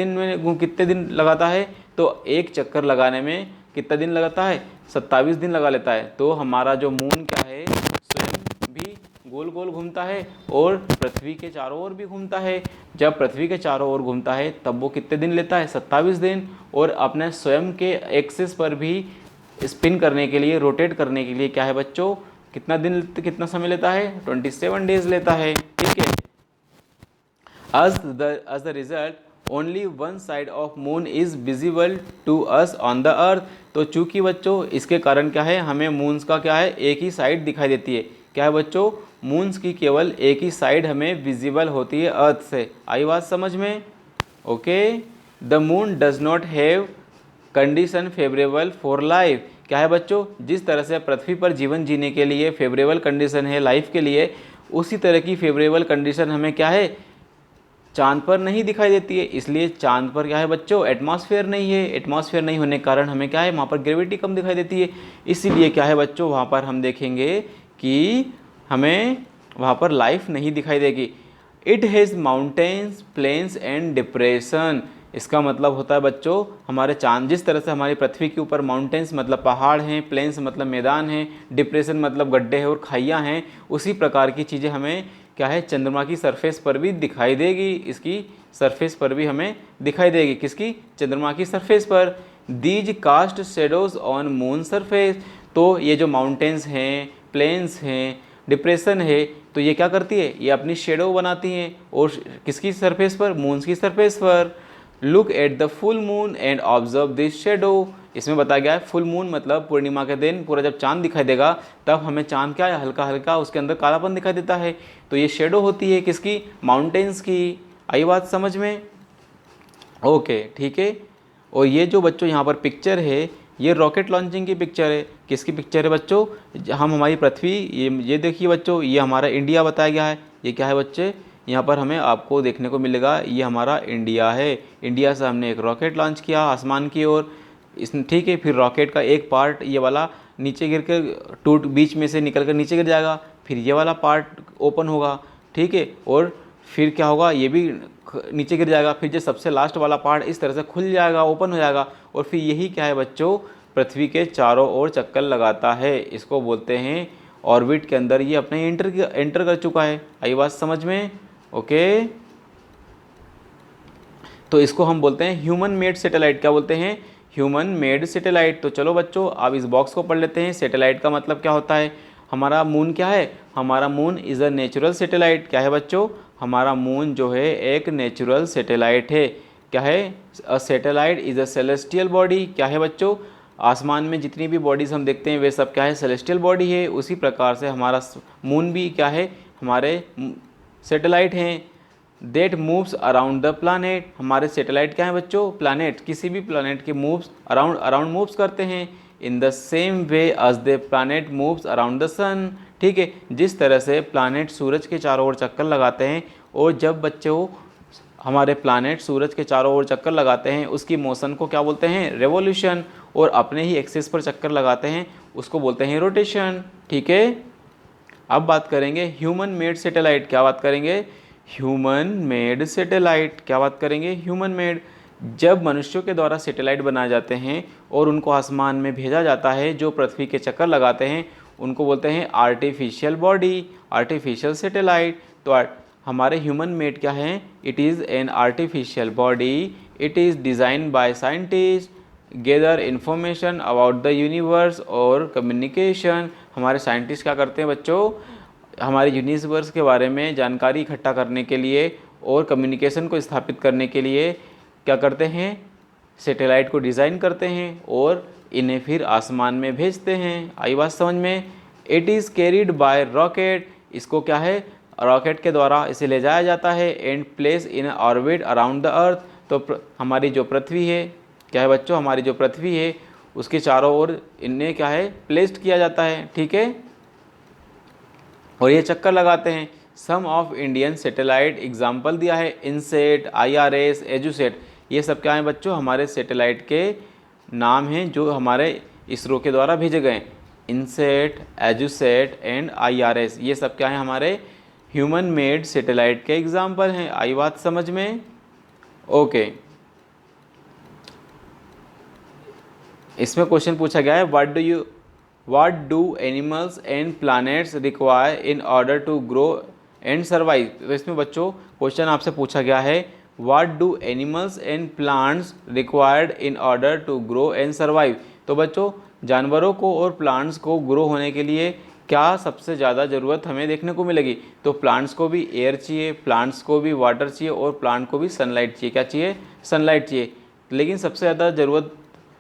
दिन लगाता है, तो एक चक्कर लगाने में कितना दिन लगाता है, 27 दिन लगा लेता है। तो हमारा जो मून क्या है स्वयं भी गोल गोल घूमता है और पृथ्वी के चारों ओर भी घूमता है। जब पृथ्वी के चारों ओर घूमता है तब वो कितने दिन लेता है, 27 दिन। और अपने स्वयं के एक्सिस पर भी स्पिन करने के लिए, रोटेट करने के लिए क्या है बच्चों, कितना समय लेता है, 27 डेज लेता है। ठीक है। as the result only one side of moon is visible to us on the earth। तो चूंकि बच्चों इसके कारण क्या है, हमें मून्स का क्या है, एक ही साइड दिखाई देती है। क्या है बच्चों, मून्स की केवल एक ही साइड हमें विजिबल होती है अर्थ से। आई बात समझ में? Okay. The moon does not have condition favourable for life. क्या है बच्चों, जिस तरह से पृथ्वी पर जीवन जीने के लिए फेवरेबल कंडीशन है लाइफ के लिए, उसी तरह की फेवरेबल कंडीशन हमें क्या है, चांद पर नहीं दिखाई देती है। इसलिए चांद पर क्या है बच्चों, एटमॉस्फेयर नहीं है। एटमॉस्फेयर नहीं होने के कारण हमें क्या है, वहाँ पर ग्रेविटी कम दिखाई देती है। इसीलिए क्या है बच्चों, वहाँ पर हम देखेंगे कि हमें वहाँ पर लाइफ नहीं दिखाई देगी। It has mountains, plains and depression. इसका मतलब होता है बच्चों, हमारे चांद, जिस तरह से हमारी पृथ्वी के ऊपर माउंटेन्स मतलब पहाड़ हैं, प्लेन्स मतलब मैदान हैं, डिप्रेशन मतलब गड्ढे हैं और खाइयाँ हैं, उसी प्रकार की चीज़ें हमें क्या है, चंद्रमा की सरफेस पर भी दिखाई देगी। इसकी सरफेस पर भी हमें दिखाई देगी। किसकी, चंद्रमा की सरफेस पर। These cast shadows on moon surface. तो ये जो माउंटेन्स हैं, प्लेन्स हैं, डिप्रेशन है, तो ये क्या करती है, ये अपनी शेडो बनाती हैं। और किसकी सरफेस पर, मून की सरफेस पर। Look at the full moon and observe this shadow. इसमें बताया गया है फुल मून मतलब पूर्णिमा के दिन पूरा जब चांद दिखाई देगा तब हमें चांद क्या है, हल्का हल्का उसके अंदर कालापन दिखाई देता है। तो ये शेडो होती है किसकी, माउंटेन्स की। आई बात समझ में? ओके, ठीक है। और ये जो बच्चों यहाँ पर पिक्चर है, ये रॉकेट लॉन्चिंग की पिक्चर है। किसकी पिक्चर है बच्चों, हम हमारी पृथ्वी, ये देखिए बच्चों, ये हमारा इंडिया बताया गया है। ये क्या है बच्चे, यहाँ पर हमें आपको देखने को मिलेगा, ये हमारा इंडिया है। इंडिया से हमने एक रॉकेट लॉन्च किया आसमान की ओर। इस ठीक है, फिर रॉकेट का एक पार्ट ये वाला नीचे गिर कर बीच में से निकल कर नीचे गिर जाएगा, फिर ये वाला पार्ट ओपन होगा। ठीक है, और फिर क्या होगा, ये भी नीचे गिर जाएगा, फिर जो सबसे लास्ट वाला पार्ट इस तरह से खुल जाएगा, ओपन हो जाएगा। और फिर यही क्या है बच्चों, पृथ्वी के चारों ओर चक्कर लगाता है। इसको बोलते हैं ऑर्बिट के अंदर ये अपने एंटर कर चुका है। आई बात समझ में? ओके। तो इसको हम बोलते हैं ह्यूमन मेड सैटेलाइट। क्या बोलते हैं, ह्यूमन मेड सैटेलाइट। तो चलो बच्चों आप इस बॉक्स को पढ़ लेते हैं। सैटेलाइट का मतलब क्या होता है, हमारा मून क्या है, हमारा moon is a natural satellite. क्या है बच्चों, हमारा मून जो है एक नेचुरल सैटेलाइट है। क्या है, a satellite is a celestial body. क्या है बच्चों, आसमान में जितनी भी बॉडीज़ हम देखते हैं वे सब क्या है, सेलेस्टियल बॉडी है। उसी प्रकार से हमारा मून भी क्या है, हमारे सैटेलाइट हैं। That moves around the planet. हमारे सैटेलाइट क्या है बच्चों, प्लानट, किसी भी प्लानट के मूव्स अराउंड मूव्स करते हैं। In the same way as the planet moves around the sun. ठीक है, जिस तरह से प्लानट सूरज के चारों ओर चक्कर लगाते हैं, और जब बच्चों हमारे प्लानट सूरज के चारों ओर चक्कर लगाते हैं उसकी मोशन को क्या बोलते हैं, रेवोल्यूशन। और अपने ही एक्सिस पर चक्कर लगाते हैं उसको बोलते हैं रोटेशन। ठीक है, अब बात करेंगे ह्यूमन मेड सैटेलाइट। क्या बात करेंगे, ह्यूमन मेड सैटेलाइट। क्या बात करेंगे, ह्यूमन मेड। जब मनुष्यों के द्वारा सैटेलाइट बनाए जाते हैं और उनको आसमान में भेजा जाता है जो पृथ्वी के चक्कर लगाते हैं, उनको बोलते हैं आर्टिफिशियल बॉडी, आर्टिफिशियल सैटेलाइट। तो हमारे ह्यूमन मेड क्या है, it is an artificial body. It is design by scientist, gather information about the universe और कम्युनिकेशन। हमारे साइंटिस्ट क्या करते हैं बच्चों, हमारे यूनिवर्स के बारे में जानकारी इकट्ठा करने के लिए और कम्युनिकेशन को स्थापित करने के लिए क्या करते हैं, सैटेलाइट को डिज़ाइन करते हैं और इन्हें फिर आसमान में भेजते हैं। आई बात समझ में? It is carried by rocket. इसको क्या है, रॉकेट के द्वारा इसे ले जाया जाता है। And place in orbit around the earth. तो हमारी जो पृथ्वी है, क्या है बच्चों, हमारी जो पृथ्वी है उसके चारों ओर इन्हें क्या है, प्लेस्ड किया जाता है। ठीक है, और ये चक्कर लगाते हैं। सम ऑफ इंडियन सैटेलाइट एग्जाम्पल दिया है, इनसेट, IRS, एजुसेट। ये सब क्या है बच्चों, हमारे सैटेलाइट के नाम हैं जो हमारे इसरो के द्वारा भेजे गए। इनसेट, एजुसेट एंड IRS, ये सब क्या है हमारे ह्यूमन मेड सैटेलाइट के एग्जाम्पल हैं। आई बात समझ में? ओके। इसमें क्वेश्चन पूछा गया है what do animals and planets require in order to grow and survive. तो इसमें बच्चों क्वेश्चन आपसे पूछा गया है what do animals and plants required in order to grow and survive. तो बच्चों जानवरों को और प्लांट्स को ग्रो होने के लिए क्या सबसे ज़्यादा ज़रूरत हमें देखने को मिलेगी? तो प्लांट्स को भी एयर चाहिए, प्लांट्स को भी वाटर चाहिए और प्लांट को भी सनलाइट चाहिए। क्या चाहिए? सनलाइट चाहिए। लेकिन सबसे ज़्यादा ज़रूरत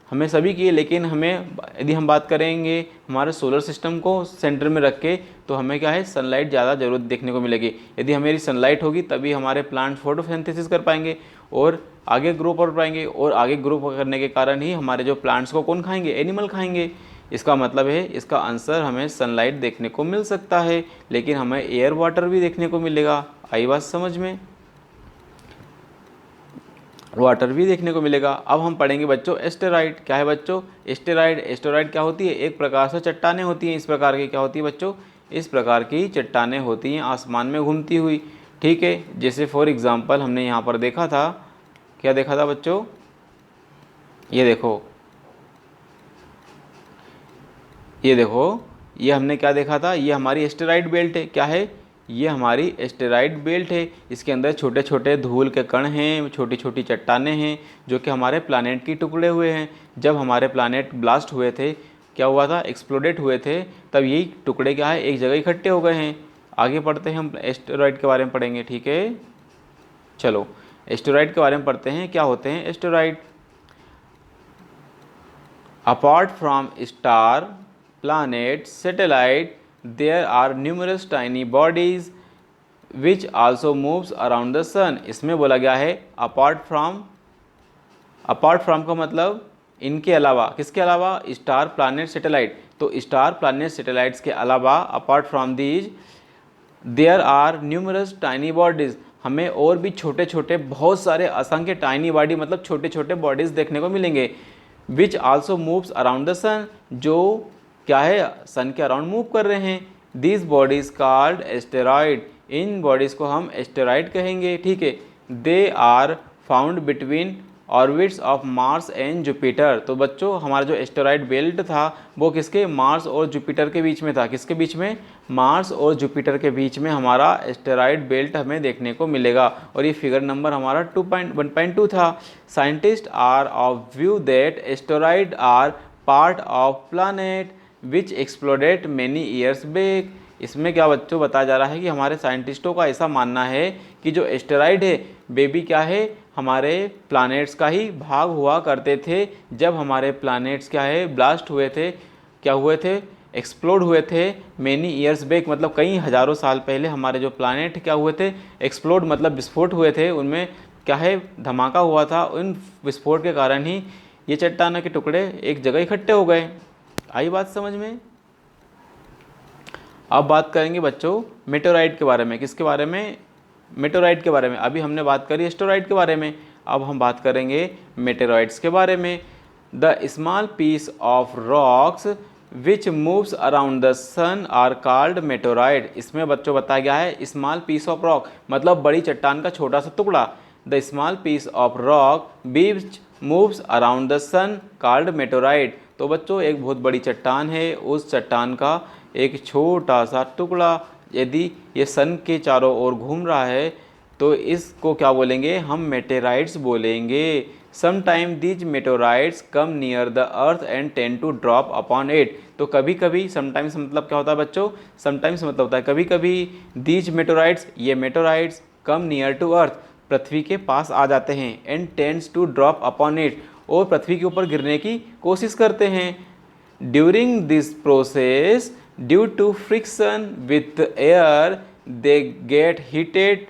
हमें सभी की है, लेकिन हमें यदि हम बात करेंगे हमारे सोलर सिस्टम को सेंटर में रख के, तो हमें क्या है सनलाइट ज़्यादा ज़रूरत देखने को मिलेगी। यदि हमारी सनलाइट होगी तभी हमारे प्लांट फोटोसिंथेसिस कर पाएंगे और आगे ग्रो कर पाएंगे, और आगे ग्रो करने के कारण ही हमारे जो प्लांट्स को कौन खाएंगे? एनिमल खाएंगे। इसका मतलब है इसका आंसर हमें सनलाइट देखने को मिल सकता है, लेकिन हमें एयर वाटर भी देखने को मिलेगा। आई बात समझ में? वाटर भी देखने को मिलेगा। अब हम पढ़ेंगे बच्चों एस्टेरॉइड। क्या है बच्चों? एस्टेरॉइड क्या होती है? एक प्रकार से चट्टानें होती हैं। इस प्रकार की क्या होती है बच्चों? इस प्रकार की चट्टानें होती हैं आसमान में घूमती हुई। ठीक है, जैसे फॉर एग्जांपल हमने यहाँ पर देखा था, क्या देखा था बच्चों? ये देखो, ये हमने क्या देखा था? ये हमारी एस्टेरॉइड बेल्ट है। क्या है? ये हमारी एस्टेरॉइड बेल्ट है। इसके अंदर छोटे छोटे धूल के कण हैं, छोटी छोटी चट्टानें हैं, जो कि हमारे प्लानट की टुकड़े हुए हैं। जब हमारे प्लानट ब्लास्ट हुए थे, क्या हुआ था? एक्सप्लोडेट हुए थे, तब यही टुकड़े क्या है एक जगह इकट्ठे हो गए हैं। आगे पढ़ते हैं, हम एस्टेरॉइड के बारे में पढ़ेंगे। ठीक है, चलो एस्टेरॉइड के बारे में पढ़ते हैं। क्या होते हैं asteroid? Apart from star, planet, satellite, there are numerous tiny bodies which also moves around the sun। इसमें बोला गया है apart from का मतलब इनके अलावा। किसके अलावा? Star, planet, satellite. तो स्टार, प्लानट, सैटेलाइट्स के अलावा apart from these there are numerous tiny bodies, हमें और भी छोटे छोटे बहुत सारे असंख्य टाइनी बॉडी मतलब छोटे छोटे बॉडीज़ देखने को मिलेंगे। Which also moves around the sun, जो क्या है सन के अराउंड मूव कर रहे हैं। दिस बॉडीज कॉल्ड एस्टेरॉइड, इन बॉडीज़ को हम एस्टेरॉइड कहेंगे। ठीक है, they are found between orbits of Mars and Jupiter. तो बच्चों हमारा जो एस्टेरॉइड बेल्ट था वो किसके? मार्स और जुपिटर के बीच में था। किसके बीच में? मार्स और जुपिटर के बीच में हमारा एस्टेरॉइड बेल्ट हमें देखने को मिलेगा। और ये फिगर नंबर हमारा 1.2 था। Scientist are of view that asteroid are part of planet which exploded many years back. इसमें क्या बच्चों बताया जा रहा है कि हमारे साइंटिस्टों का ऐसा मानना है कि जो एस्टेरॉइड है बेबी क्या है हमारे प्लैनेट्स का ही भाग हुआ करते थे। जब हमारे प्लैनेट्स क्या है ब्लास्ट हुए थे, क्या हुए थे? एक्सप्लोड हुए थे मैनी ईयर्स बैक, मतलब कई हज़ारों साल पहले हमारे जो प्लैनेट क्या हुए थे? एक्सप्लोड मतलब विस्फोट हुए थे, उनमें क्या है धमाका हुआ था। उन विस्फोट के कारण ही ये चट्टानों के टुकड़े एक जगह इकट्ठे हो गए। आई बात समझ में? अब बात करेंगे बच्चों मेटेओराइट के बारे में। किसके बारे में? मेटेओराइट के बारे में। अभी हमने बात करी एस्टेरॉइड के बारे में, अब हम बात करेंगे मेटेओराइट्स के बारे में। The small piece of rocks which moves around the sun are called meteorite. इसमें बच्चों बताया गया है स्मॉल पीस ऑफ रॉक मतलब बड़ी चट्टान का छोटा सा टुकड़ा। The small piece of rock which moves around the sun called meteorite. तो बच्चों एक बहुत बड़ी चट्टान है, उस चट्टान का एक छोटा सा टुकड़ा यदि ये सन के चारों ओर घूम रहा है तो इसको क्या बोलेंगे? हम मेटेराइट्स बोलेंगे। Sometime these meteorites come near the earth and tend to drop upon it. तो कभी कभी, समटाइम्स मतलब क्या होता है बच्चों? समटाइम्स मतलब होता है कभी कभी। दीज मेटेराइट्स, ये मेटेराइट्स कम नियर टू अर्थ पृथ्वी के पास आ जाते हैं। And tends to drop upon it, और पृथ्वी के ऊपर गिरने की कोशिश करते हैं। During this process due to friction with air they get heated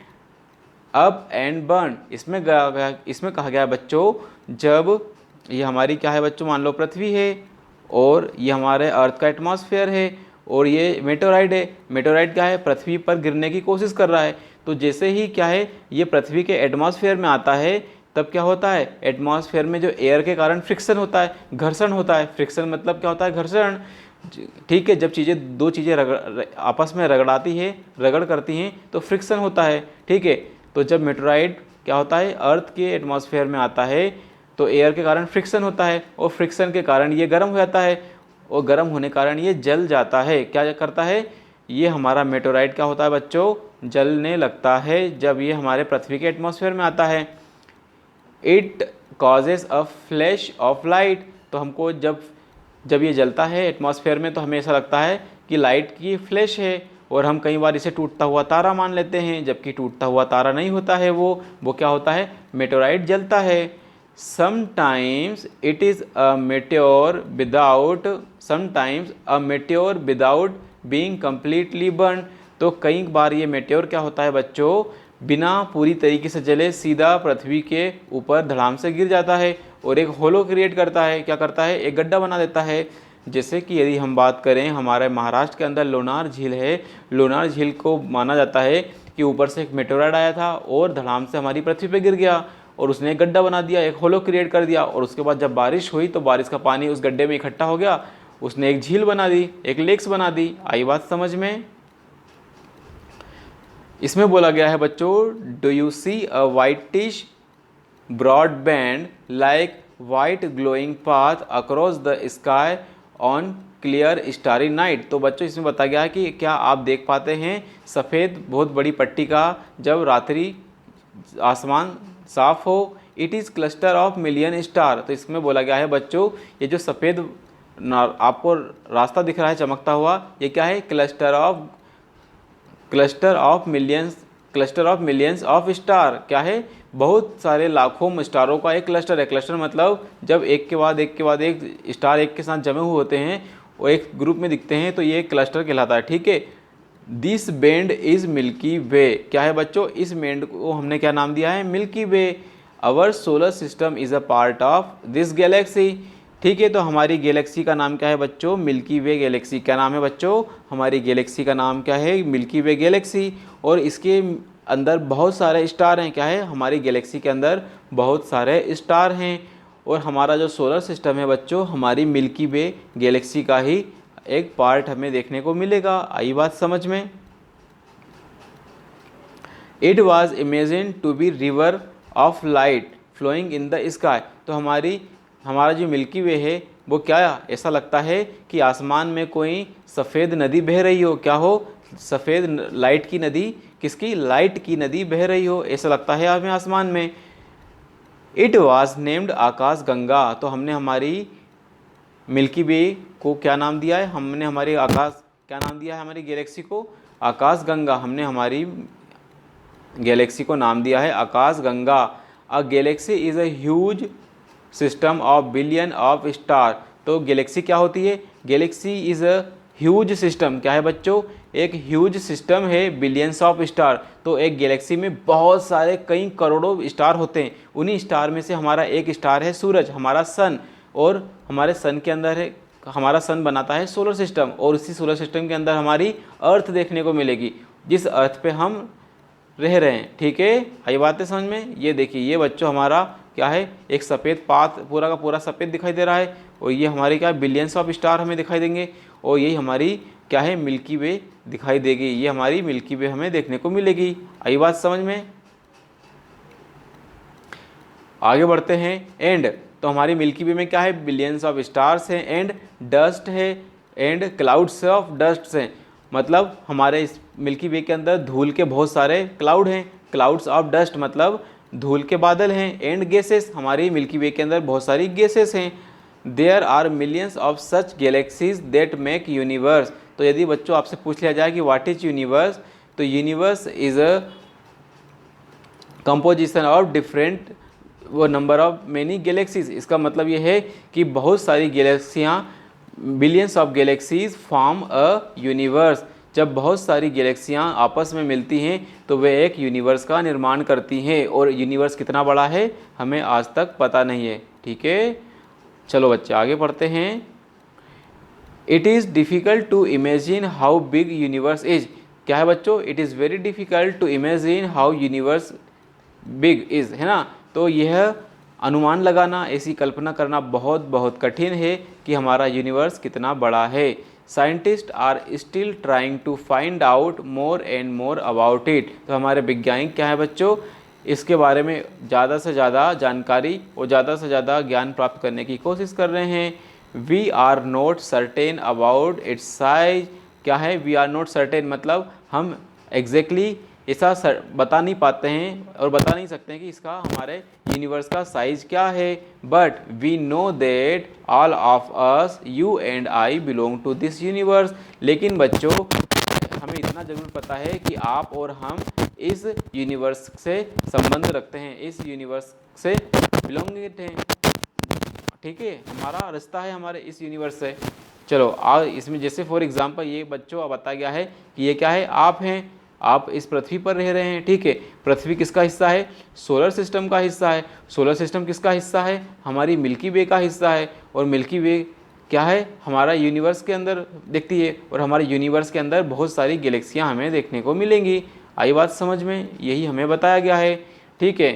up and burn. इसमें कहा गया है बच्चों, जब ये हमारी क्या है बच्चों, मान लो पृथ्वी है और ये हमारे अर्थ का एटमॉस्फेयर है और ये मेटेओराइट है। मेटेओराइट क्या है? पृथ्वी पर गिरने की कोशिश कर रहा है। तो जैसे ही क्या है ये पृथ्वी के एटमॉस्फेयर में आता है तब क्या होता है, एटमॉस्फेयर में जो एयर के कारण फ्रिक्शन होता है, घर्षण होता है। फ्रिक्शन मतलब क्या होता है, घर्षण। ठीक है, जब दो चीज़ें आपस में रगड़ करती हैं तो फ्रिक्शन होता है। ठीक है, तो जब मेटेओराइट क्या होता है, अर्थ के एटमॉस्फेयर में आता है तो एयर के कारण फ्रिक्शन होता है, और फ्रिक्शन के कारण ये गर्म हो जाता है, और गर्म होने के कारण ये जल जाता है। क्या करता है, ये हमारा मेटेओराइट क्या होता है बच्चों, जलने लगता है जब ये हमारे पृथ्वी के एटमॉस्फेयर में आता है। It causes a flash of light, तो हमको जब ये जलता है एटमॉस्फेयर में तो हमें ऐसा लगता है कि लाइट की फ्लैश है, और हम कई बार इसे टूटता हुआ तारा मान लेते हैं, जबकि टूटता हुआ तारा नहीं होता है, वो क्या होता है, मेटेओराइट जलता है। Sometimes it is a Meteor without being completely burn, तो कई बार ये मेटेओर क्या होता है बच्चों, बिना पूरी तरीके से जले सीधा पृथ्वी के ऊपर धड़ाम से गिर जाता है और एक होलो क्रिएट करता है। क्या करता है, एक गड्ढा बना देता है। जैसे कि यदि हम बात करें, हमारे महाराष्ट्र के अंदर लोनार झील है, लोनार झील को माना जाता है कि ऊपर से एक मेटेओराइट आया था और धड़ाम से हमारी पृथ्वी पे गिर गया और उसने एक गड्ढा बना दिया, एक होलो क्रिएट कर दिया, और उसके बाद जब बारिश हुई तो बारिश का पानी उस गड्ढे में इकट्ठा हो गया, उसने एक झील बना दी, एक लेक्स बना दी। आई बात समझ में। इसमें बोला गया है बच्चों, do you see a whitish broad band like white glowing path across the sky on clear starry night. तो बच्चों इसमें बताया गया है कि क्या आप देख पाते हैं सफ़ेद बहुत बड़ी पट्टी का जब रात्रि आसमान साफ हो। It is cluster of million star, तो इसमें बोला गया है बच्चों, ये जो सफ़ेद आपको रास्ता दिख रहा है चमकता हुआ, ये क्या है, cluster of millions of star. क्या है, बहुत सारे लाखों स्टारों का एक क्लस्टर है। क्लस्टर मतलब जब एक के बाद एक स्टार एक के साथ जमे हुए होते हैं और एक ग्रुप में दिखते हैं तो ये क्लस्टर कहलाता है। ठीक है, दिस बैंड इज़ मिल्की वे। क्या है बच्चों, इस बैंड को हमने क्या नाम दिया है, Milky Way. Our solar system is a part of this galaxy. ठीक है, तो हमारी गैलेक्सी का नाम क्या है बच्चों, मिल्की वे गैलेक्सी। क्या नाम है बच्चों, हमारी गैलेक्सी का नाम क्या है, मिल्की वे गैलेक्सी। और इसके अंदर बहुत सारे स्टार हैं। क्या है, हमारी गैलेक्सी के अंदर बहुत सारे स्टार हैं, और हमारा जो सोलर सिस्टम है बच्चों, हमारी मिल्की वे गैलेक्सी का ही एक पार्ट हमें देखने को मिलेगा। आई बात समझ में। It was imagine to be river of light flowing in the sky. तो हमारा जो मिल्की वे है वो क्या, ऐसा लगता है कि आसमान में कोई सफ़ेद नदी बह रही हो। क्या हो, सफ़ेद लाइट की नदी, किसकी, लाइट की नदी बह रही हो, ऐसा लगता है हमें आसमान में। इट वॉज नेम्ड आकाश गंगा। तो हमने हमारी मिल्की वे को क्या नाम दिया है, हमने हमारी क्या नाम दिया है, हमारी गैलेक्सी को आकाश गंगा। हमने हमारी गैलेक्सी को नाम दिया है Akash Ganga. A galaxy is a huge system of billion of star. तो गैलेक्सी क्या होती है, galaxy is a huge system. क्या है बच्चों, एक ह्यूज सिस्टम है, बिलियंस ऑफ स्टार। तो एक गैलेक्सी में बहुत सारे कई करोड़ों स्टार होते हैं। उन्हीं स्टार में से हमारा एक स्टार है सूरज, हमारा सन, और हमारे सन के अंदर है, हमारा सन बनाता है सोलर सिस्टम, और उसी सोलर सिस्टम के अंदर हमारी अर्थ देखने को मिलेगी, जिस अर्थ पे हम रह रहे हैं। ठीक है, आई बात है समझ में। ये देखिए, ये बच्चों हमारा क्या है, एक सफ़ेद पाथ पूरा का पूरा सफ़ेद दिखाई दे रहा है, और ये हमारे क्या बिलियंस ऑफ स्टार हमें दिखाई देंगे, और यही हमारी क्या है, मिल्की वे दिखाई देगी। ये हमारी मिल्की वे हमें देखने को मिलेगी। आई बात समझ में। आगे बढ़ते हैं। एंड, तो हमारी मिल्की वे में क्या है, बिलियंस ऑफ स्टार्स हैं, एंड डस्ट है, एंड क्लाउड्स ऑफ डस्ट हैं। मतलब हमारे इस मिल्की वे के अंदर धूल के बहुत सारे क्लाउड हैं, क्लाउड्स ऑफ डस्ट मतलब धूल के बादल हैं। एंड गैसेस, हमारी मिल्की वे के अंदर बहुत सारी गैसेस हैं। There are millions of such galaxies that make universe. तो यदि बच्चों आपसे पूछ लिया जाए कि व्हाट इज यूनिवर्स, तो universe is a composition of different वो नंबर ऑफ मेनी गैलेक्सीज। इसका मतलब ये है कि बहुत सारी गैलेक्सियाँ, billions of galaxies form a universe. जब बहुत सारी गैलेक्सियाँ आपस में मिलती हैं तो वे एक यूनिवर्स का निर्माण करती हैं, और यूनिवर्स कितना बड़ा है हमें आज तक पता नहीं है। ठीक है, चलो बच्चे आगे पढ़ते हैं। It is difficult to imagine how big universe is. क्या है बच्चों, it is very difficult to imagine how universe big is, है ना। तो यह अनुमान लगाना, ऐसी कल्पना करना बहुत बहुत कठिन है कि हमारा यूनिवर्स कितना बड़ा है। Scientist are still trying to find out more and more about it. तो हमारे वैज्ञानिक क्या है बच्चों, इसके बारे में ज़्यादा से ज़्यादा जानकारी और ज़्यादा से ज़्यादा ज्ञान प्राप्त करने की कोशिश कर रहे हैं। We are not certain about its size. क्या है, वी आर नॉट सर्टेन मतलब हम एग्जैक्टली ऐसा बता नहीं पाते हैं और बता नहीं सकते हैं कि इसका हमारे यूनिवर्स का साइज क्या है। But we know that all of us, you and I, belong to this universe. लेकिन बच्चों हमें इतना ज़रूर पता है कि आप और हम इस यूनिवर्स से संबंध रखते हैं, इस यूनिवर्स से बिलोंगेड हैं। ठीक है, हमारा रिश्ता है हमारे इस यूनिवर्स से। चलो इसमें जैसे फॉर एग्जांपल ये बच्चों बता गया है कि ये क्या है, आप हैं, आप इस पृथ्वी पर रह रहे हैं। ठीक है, पृथ्वी किसका हिस्सा है, सोलर सिस्टम का हिस्सा है। सोलर सिस्टम किसका हिस्सा है, हमारी मिल्की वे का हिस्सा है। और मिल्की वे क्या है, हमारा यूनिवर्स के अंदर दिखती है और हमारे यूनिवर्स के अंदर बहुत सारी गैलेक्सियाँ हमें देखने को मिलेंगी। आई बात समझ में, यही हमें बताया गया है। ठीक है,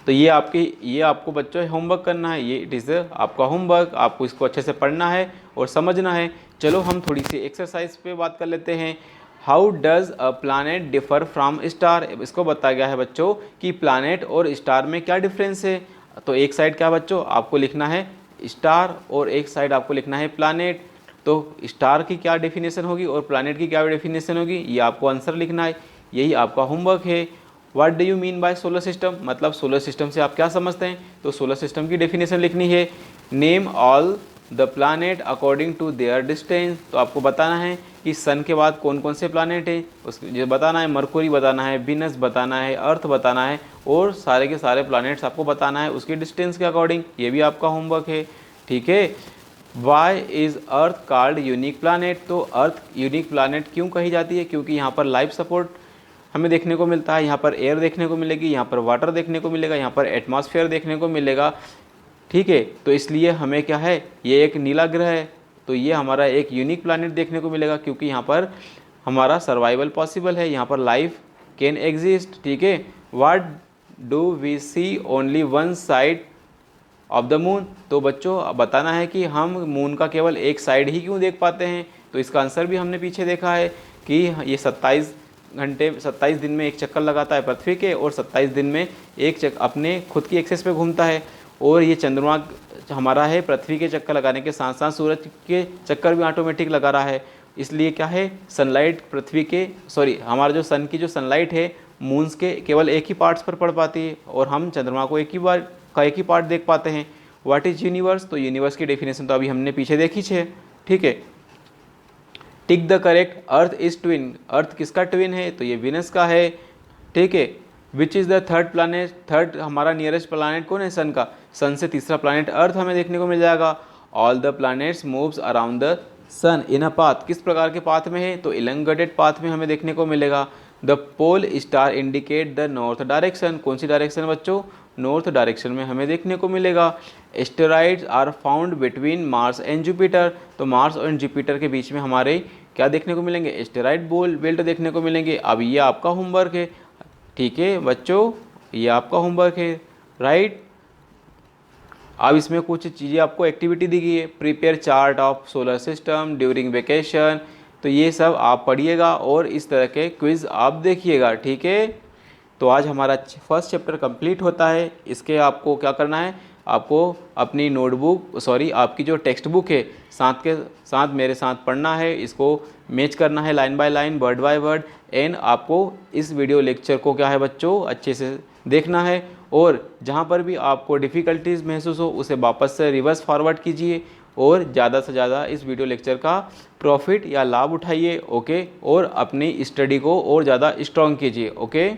तो ये आपको बच्चों होमवर्क करना है, ये इट इज़ आपका होमवर्क, आपको इसको अच्छे से पढ़ना है और समझना है। चलो हम थोड़ी सी एक्सरसाइज पे बात कर लेते हैं। How does a planet differ from star. इसको बताया गया है बच्चों कि प्लानट और स्टार में क्या डिफरेंस है। तो एक साइड क्या बच्चों आपको लिखना है स्टार और एक साइड आपको लिखना है प्लानट। तो स्टार की क्या डेफिनेशन होगी और प्लानट की क्या डेफिनेशन होगी, ये आपको आंसर लिखना है, यही आपका होमवर्क है। What do you mean by solar system, मतलब सोलर सिस्टम से आप क्या समझते हैं। तो सोलर सिस्टम की डेफिनेशन लिखनी है। Name all the planet according to their distance. तो आपको बताना है कि सन के बाद कौन कौन से प्लानट हैं, उसको बताना है। मरकुरी बताना है, वीनस बताना है, अर्थ बताना है और सारे के सारे प्लानट्स आपको बताना है उसके डिस्टेंस के अकॉर्डिंग। ये भी आपका होमवर्क है। ठीक है, why is earth called unique planet. तो अर्थ यूनिक प्लानट क्यों कही जाती है, क्योंकि यहाँ पर लाइफ सपोर्ट हमें देखने को मिलता है, यहाँ पर एयर देखने को मिलेगी, यहाँ पर वाटर देखने को मिलेगा, यहाँ पर एटमॉस्फेयर देखने को मिलेगा। ठीक है, तो इसलिए हमें क्या है, ये एक नीला ग्रह है, तो ये हमारा एक यूनिक प्लानट देखने को मिलेगा क्योंकि यहाँ पर हमारा सर्वाइवल पॉसिबल है, यहाँ पर लाइफ कैन एग्जिस्ट। ठीक है, what do we see only one side of the moon. तो बच्चों बताना है कि हम मून का केवल एक साइड ही क्यों देख पाते हैं। तो इसका आंसर भी हमने पीछे देखा है कि ये 27 दिन में एक चक्कर लगाता है पृथ्वी के और 27 दिन में एक अपने खुद की एक्सेस पे घूमता है। और ये चंद्रमा हमारा है पृथ्वी के चक्कर लगाने के साथ साथ सूरज के चक्कर भी ऑटोमेटिक लगा रहा है। इसलिए क्या है, सनलाइट पृथ्वी के हमारा जो सन की जो सनलाइट है मून्स के केवल एक ही पार्ट्स पर पड़ पाती है और हम चंद्रमा को एक ही पार्ट देख पाते हैं। What is universe. तो यूनिवर्स की डेफिनेशन तो अभी हमने पीछे देखी है। ठीक है, tick the correct, earth is twin. Earth किसका ट्विन है, तो ये विनस का है। ठीक है, which is the third planet. Third हमारा नियरेस्ट प्लानट कौन है, सन का। सन से तीसरा प्लानट अर्थ हमें देखने को मिल जाएगा। All the planets moves around the sun in a path. किस प्रकार के पाथ में है, तो इलंगेटेड पाथ में हमें देखने को मिलेगा। The pole star indicate the north direction. कौन सी डायरेक्शन बच्चों, नॉर्थ डायरेक्शन में हमें देखने को मिलेगा। Asteroids are found between Mars and Jupiter. तो मार्स और जुपिटर के बीच में हमारे क्या देखने को मिलेंगे, एस्टेरॉइड बेल्ट देखने को मिलेंगे। अब ये आपका होमवर्क है। ठीक है बच्चों, ये आपका होमवर्क है, राइट। अब इसमें कुछ चीज़ें आपको एक्टिविटी दी गई है। Prepare chart of solar system during vacation. तो ये सब आप पढ़िएगा और इस तरह के क्विज़ आप देखिएगा। ठीक है, तो आज हमारा फर्स्ट चैप्टर कंप्लीट होता है। इसके आपको क्या करना है, आपको अपनी आपकी जो टेक्स्ट बुक है साथ के साथ मेरे साथ पढ़ना है, इसको मैच करना है line by line, word by word. And आपको इस वीडियो लेक्चर को क्या है बच्चों अच्छे से देखना है और जहाँ पर भी आपको डिफ़िकल्टीज़ महसूस हो उसे वापस से रिवर्स फॉरवर्ड कीजिए और ज़्यादा से ज़्यादा इस वीडियो लेक्चर का प्रॉफिट या लाभ उठाइए। ओके, और अपनी स्टडी को और ज़्यादा स्ट्रॉन्ग कीजिए। ओके।